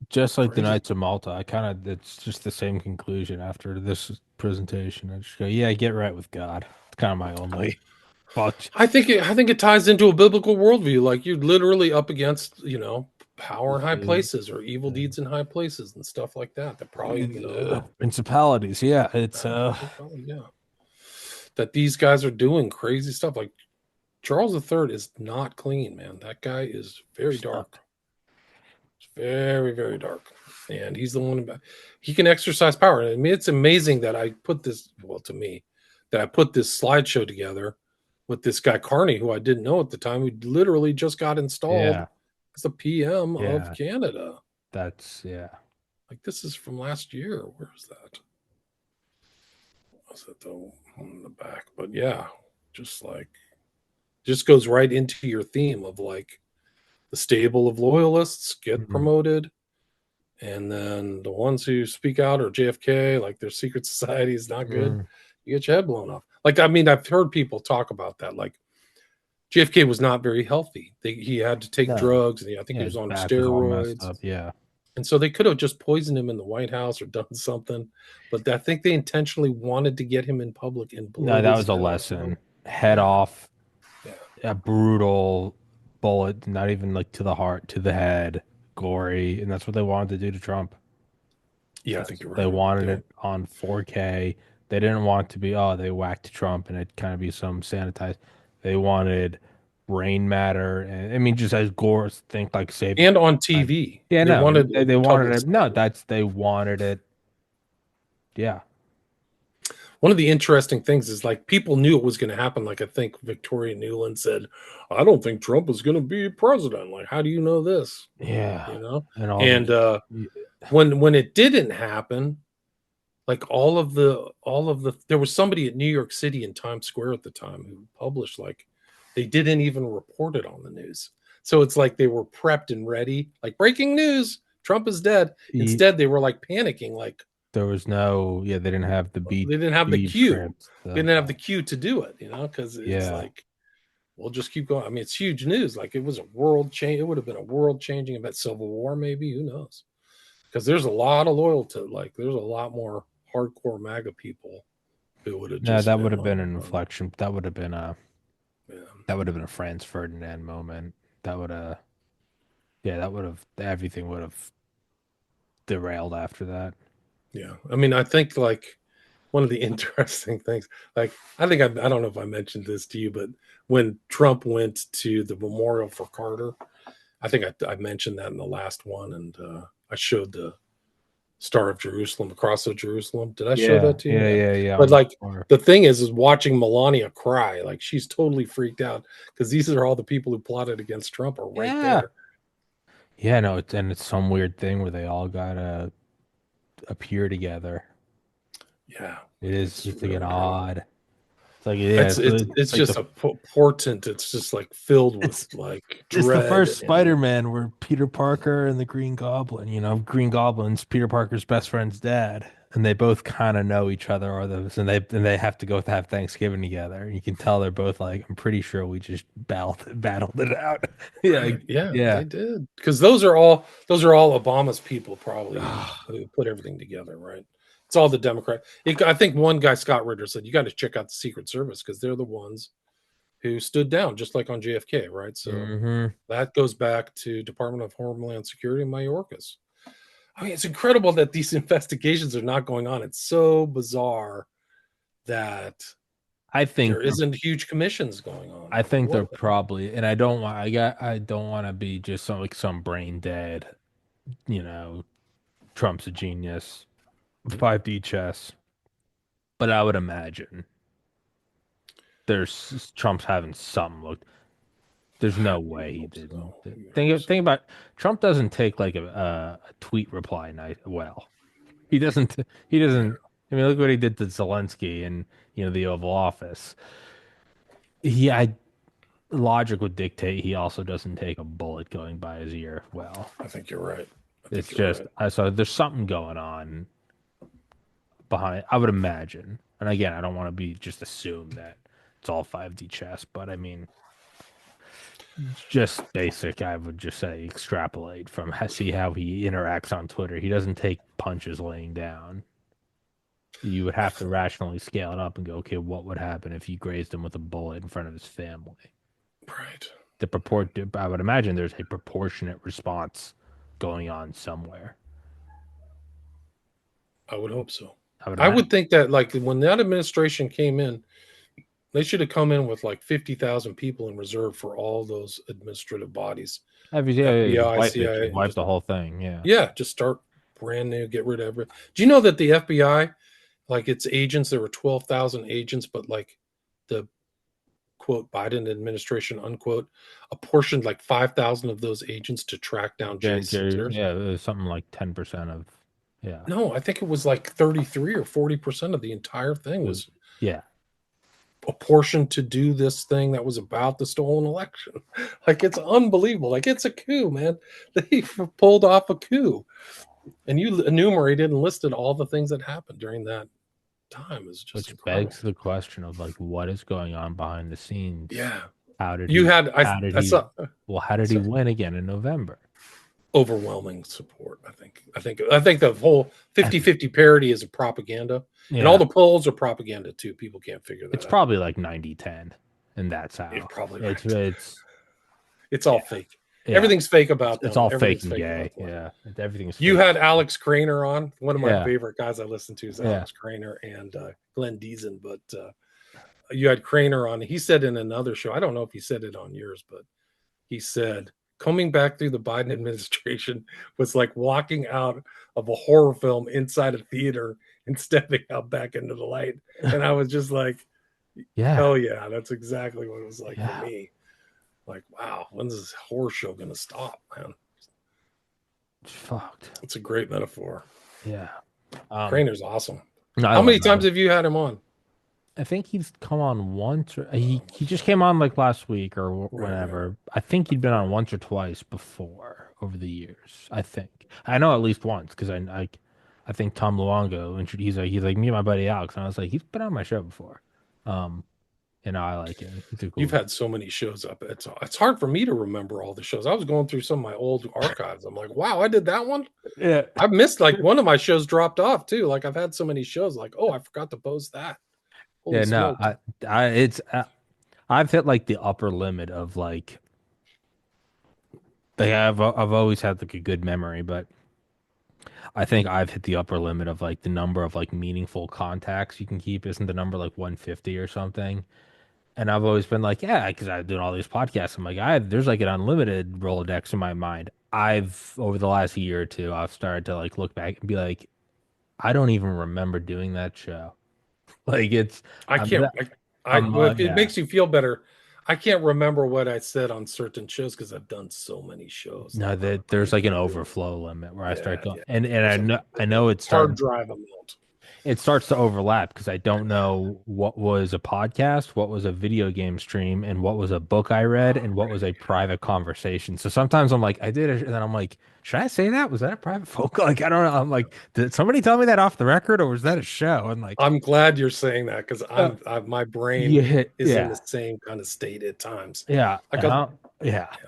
Just like the Crazy. Knights of Malta, it's just the same conclusion after this presentation. I just go, yeah, get right with God. It's kind of my only thought. I think it ties into a biblical worldview. Like you're literally up against, power in high The, places or evil deeds in high places and stuff like that. That probably, principalities. Yeah, it's yeah, that these guys are doing crazy stuff. Like Charles III is not clean, man. That guy is very dark. It's very, very dark. And he's the one he can exercise power. I mean, it's amazing that I put this, well, to me, that I put this slideshow together with this guy Carney, who I didn't know at the time, who literally just got installed yeah, as the PM of yeah. Canada. That's yeah. Like this is from last year. Where is that? Was it the one in the back? But yeah, just like just goes right into your theme of like the stable of loyalists get Mhm. promoted, and then the ones who speak out are JFK, like their secret society is not good. Mm. You get your head blown off. Like I mean, I've heard people talk about that. Like JFK was not very healthy. He had to take No, drugs, and I think yeah, he his was on back was all messed steroids. up. Yeah, And so they could have just poisoned him in the White House or done something, but I think they intentionally wanted to get him in public and no, blow that his was a head off. lesson. Head Yeah, off, yeah, a brutal bullet, not even like to the heart, to the head, gory, and that's what they wanted to do to Trump. yeah. I think you're They right. wanted Yeah, it on 4K. They didn't want it to be, oh, they whacked Trump and it kind of be some sanitized. They wanted brain matter. And I mean, just as gore, think like Saving. and on Private Ryan. TV, Yeah, they no, wanted they wanted public it. No, spectacle. they wanted it. Yeah. One of the interesting things is like people knew it was going to happen. Like I think Victoria Newland said, "I don't think Trump is going to be president." Like, how do you know this? Yeah. You know, And all and those. when it didn't happen, like all of the there was somebody at New York City in Times Square at the time who published like they didn't even report it on the news. So it's like they were prepped and ready, like breaking news, Trump is dead. Instead, they were like panicking, like There was no, yeah, they didn't have the they didn't have the beat cue. script. They didn't have the cue to do it, because it's Yeah. like we'll just keep going. I mean, it's huge news. Like it was a world change. It would have been a world changing event. Civil War, maybe. Who knows? Because there's a lot of loyalty. Like there's a lot more hardcore MAGA people who would have No, just that would been have been like, an inflection. yeah, That would have been a Franz Ferdinand moment. That would have, yeah, that would have, everything would have derailed after that. yeah. I mean, I think like one of the interesting things, like I think I don't know if I mentioned this to you, but when Trump went to the memorial for Carter, I think I mentioned that in the last one, and I showed the Star of Jerusalem, the Cross of Jerusalem. Did I show Yeah, that to you? yeah, Yeah. yeah, yeah. But On the like floor. the thing is watching Melania cry. Like she's totally freaked out because these are all the people who plotted against Trump are right Yeah. there. Yeah, no, it's some weird thing where they all gotta appear together. Yeah, It's it's like an really incredible. odd. It's like yeah, It's it's it's it's like just a portent. It's just like filled with like it's the dread first and Spider-Man where Peter Parker and the Green Goblin. Green Goblin's Peter Parker's best friend's dad. and they both kind of know each other, or those, and they have to go have Thanksgiving together. You can tell they're both like, I'm pretty sure we just battled it out. Yeah, Right. Yeah, yeah. they did. Because those are all Obama's people probably who put everything together, right? It's all the Democrat. I think one guy, Scott Ritter, said you got to check out the Secret Service because they're the ones who stood down, just like on JFK, right? So Hmm. that goes back to Department of Homeland Security and Mayorkas. I mean, it's incredible that these investigations are not going on. It's so bizarre that I think there they're isn't huge commissions going on. I Like, think they're what? probably, and I don't want to be just some brain dead, you know, Trump's a genius, 5D chess, but I would imagine Trump's having some look. There's no You would way he hope didn't. so. You would hope Think so. about Trump doesn't take like a tweet reply night well. He doesn't. He Yeah, doesn't. I mean, look what he did to Zelensky in the Oval Office. I logic would dictate he also doesn't take a bullet going by his ear well. I think you're right. I It's think you're just right. so there's something going on behind. I would imagine, and again, I don't want to be just assume that it's all 5D chess, but I mean, just basic. I would just say extrapolate from see how he interacts on Twitter. He doesn't take punches laying down. You would have to rationally scale it up and go, okay, what would happen if you grazed him with a bullet in front of his family? Right. I would imagine there's a proportionate response going on somewhere. I would hope so. I would I imagine. would think that like when that administration came in, they should have come in with like 50,000 people in reserve for all those administrative bodies, Yeah, just FBI, wipe it, CIA, just and wipe just the whole thing. Yeah. yeah, just start brand new, get rid of everything. Do you know that the FBI, like its agents, there were 12,000 agents, but like the quote Biden administration unquote apportioned like 5,000 of those agents to track down J6ers. Yeah, there's something like 10% of, yeah. No, I think it was like 33 or 40% of the entire thing It- was yeah. apportioned to do this thing that was about the stolen election. Like it's unbelievable. Like it's a coup, man. They pulled off a coup. And you enumerated and listed all the things that happened during that time is just Which incredible. begs the question of like what is going on behind the scenes? Yeah. How did You he had how did I he saw how did he sorry, win again in November? overwhelming support, I think the whole I 50-50 parity is a propaganda. And all Yeah, the polls are propaganda too. People can't figure it's that out. probably like 90-10, and that's You're how probably it's right. it's It's yeah, all fake. yeah. Everything's fake about It's them. all fake Everything's and fake gay. about them. Yeah, everything's You fake. had Alex Craner on. One of my Yeah, favorite guys I listen to is yeah. Alex Craner and Glenn Deason. But you had Craner on. He said in another show, I don't know if he said it on yours, but he said coming back through the Biden administration was like walking out of a horror film inside a theater and stepping out back into the light. And I was just like, Yeah, hell yeah, that's exactly what it was like for yeah. me. Like, wow, when's this horror show going to stop, man? It's fucked. It's a great metaphor. Yeah. Um, Crainer's awesome. no, I How many love times that. have you had him on? I think he's come on once, or he just Okay. came on like last week or Right, right. whenever. I think he'd been on once or twice before over the years. I think I know at least once because I think Tom Luongo introduced he's like me and my buddy Alex, and I was like he's been on my show before. Um, I like him. He's a cool You've guy. had so many shows up. It's hard for me to remember all the shows. I was going through some of my old archives. I'm like, wow, I did that one. Yeah, I've missed like one of my shows dropped off too. Like I've had so many shows. Like, oh, I forgot to post that. Holy yeah. No, smokes! I've hit like the upper limit of like I've always had like a good memory, but I think I've hit the upper limit of like the number of like meaningful contacts you can keep isn't the number like 150 or something. And I've always been like, yeah, because I've done all these podcasts. I'm like, there's like an unlimited Rolodex in my mind. I've over the last year or two, I've started to like look back and be like, I don't even remember doing that show. Like I I'm can't. that I I'm well, if it yeah. makes you feel better, I can't remember what I said on certain shows because I've done so many shows No, that there's I like an can't do it. overflow limit where I start Yeah, going yeah. and There's I a know it's hard starting drive amount. it starts to overlap because I don't know what was a podcast, what was a video game stream, and what was a book I read, and what was a private conversation. So sometimes I'm like, I did it, and then I'm like, should I say that? Was that a private phone call? Like, I don't know. I'm like, did somebody tell me that off the record, or was that a show? And like, I'm glad you're saying that because uh, my brain yeah, is in the yeah, same kind of state at times. yeah, Like, and yeah. yeah,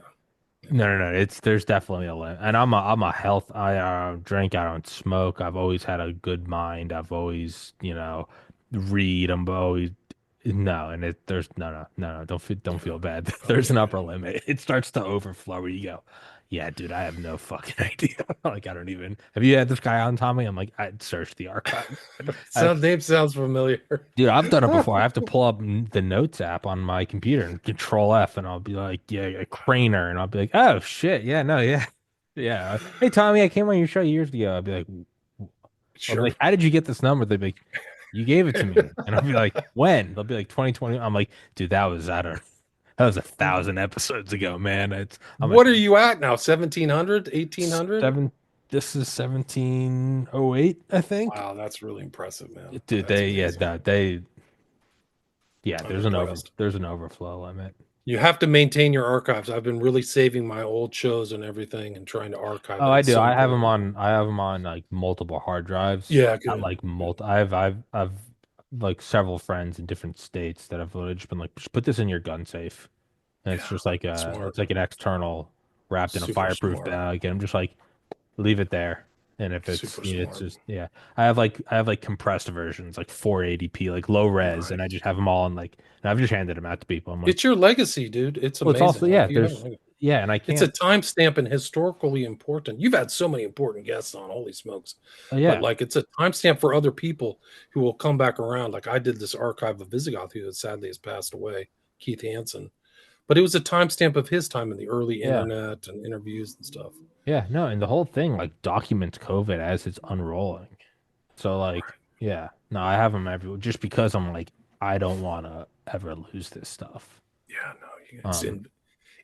No, no, no. It's there's definitely a limit, and I'm a health. I don't drink. I don't smoke. I've always had a good mind. I've always, read. I'm always no, and there's no. Don't feel bad. There's an okay. upper limit. It starts to overflow where you go, yeah, dude. I have no fucking idea. Like I don't even. Have you had this guy on, Tommy? I'm like, I'd search the archive. I, Sound name sounds familiar. Dude, I've done it before. I have to pull up the notes app on my computer and Control F, and I'll be like, yeah, a Craner, and I'll be like, oh shit, yeah, no, yeah, yeah. Hey Tommy, I came on your show years ago. I'll be Sure. like, how did you get this number? They'd be like, you gave it to me, and I'll be like, when? They'll be like 2020. I'm like, dude, that was I don't, that was 1,000 episodes ago, man. I'm like What are you at now? 1700, 1800? seven. This is 1708, I think. Wow, that's really impressive, man. Dude, That's they yeah, amazing. no, they yeah. I'm impressed. There's an overflow limit. You have to maintain your archives. I've been really saving my old shows and everything and trying to archive Oh, it. I It's do. so important. I have them on like multiple hard drives. Yeah, Not good. like Good. multi. I've like several friends in different states that have literally just been like, just put this in your gun safe, and it's Yeah, just like smart. it's like an external wrapped in a Super fireproof smart. bag, and I'm just like, leave it there. And if Super it's smart. just yeah, I have like compressed versions, like 480p, like low res, and I Nice. just have them all in like, and I've just handed them out to people. I'm like, It's your legacy, dude. It's well, it's also amazing. Like yeah, you have a there's legacy. yeah, and I It's a can't. timestamp and historically important. You've had so many important guests on, holy smokes. But Yeah, like it's a timestamp for other people who will come back around. Like I did this archive of Visigoth, who sadly has passed away, Keith Hansen. But it was a timestamp of his time in the early yeah. internet and interviews and stuff. Yeah, no, and the whole thing like documents COVID as it's unrolling. So like, yeah, no, I have them everywhere just because I'm like, I don't want to ever lose this stuff. Yeah, no, Um,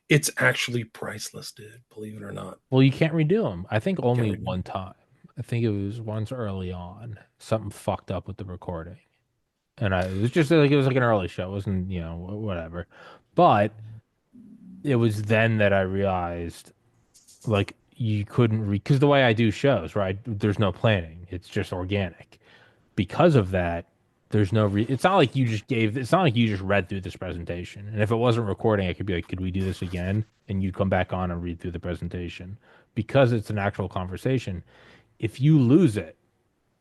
it's actually priceless, dude. Believe it or not. well, you can't redo them. I think You can't only read them. one time. I think it was once early on. Something fucked up with the recording, and it was just like it was like an early show. It wasn't whatever, but it was then that I realized like you couldn't because the way I do shows, right? There's no planning. It's just organic. Because of that, there's no it's not like it's not like you just read through this presentation. And if it wasn't recording, I could be like, could we do this again? And you'd come back on and read through the presentation. Because it's an actual conversation, if you lose it,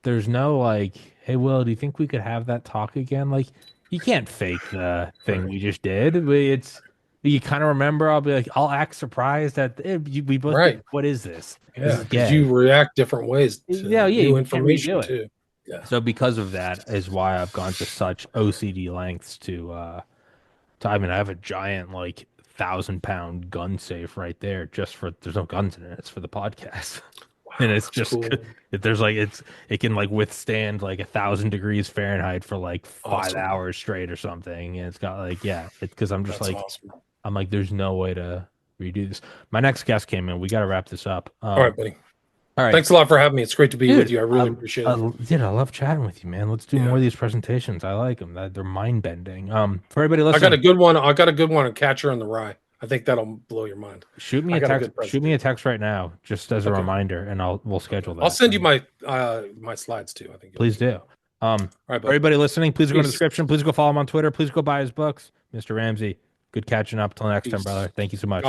there's no like, hey Will, do you think we could have that talk again? Like you can't fake the thing Right. we just did. It's you kind of remember, I'll be like, I'll act surprised that we both be Right. like, what is this? This Yeah, is because you gay. react different ways Yeah, to yeah, new you can't information redo it. too. Yeah. So because of that is why I've gone to such OCD lengths to I mean I have a giant like 1,000 pound gun safe right there just for there's no guns in it. It's for the podcast. And Wow, it's that's just cool. there's like it can like withstand like 1,000 degrees Fahrenheit for like five Awesome. hours straight or something. And it's got like yeah, it's because I'm just That's like awesome. I'm like there's no way to redo this. My next guest came in. We got to wrap this up. All right, buddy. All right. Thanks a lot for having me. It's great to be with Dude, you. I really appreciate it. dude, I love chatting with you, man. Let's do more Yeah. of these presentations. I like them. They're mind bending. For everybody I got a listening, good one. I got a good one on Catcher in the Rye. I think that'll blow your mind. shoot me I a got a text. good Shoot me a presentation. text right now, just as a Okay. reminder, and we'll Okay. schedule I'll that. send you my my slides too. I think you'll Please like it. do. All right, For buddy. everybody listening, please go in the Peace. description. Please go follow him on Twitter. Please go buy his books, Mr. Ramsey. Good catching up. Till next time, brother. Peace. Thank you so much.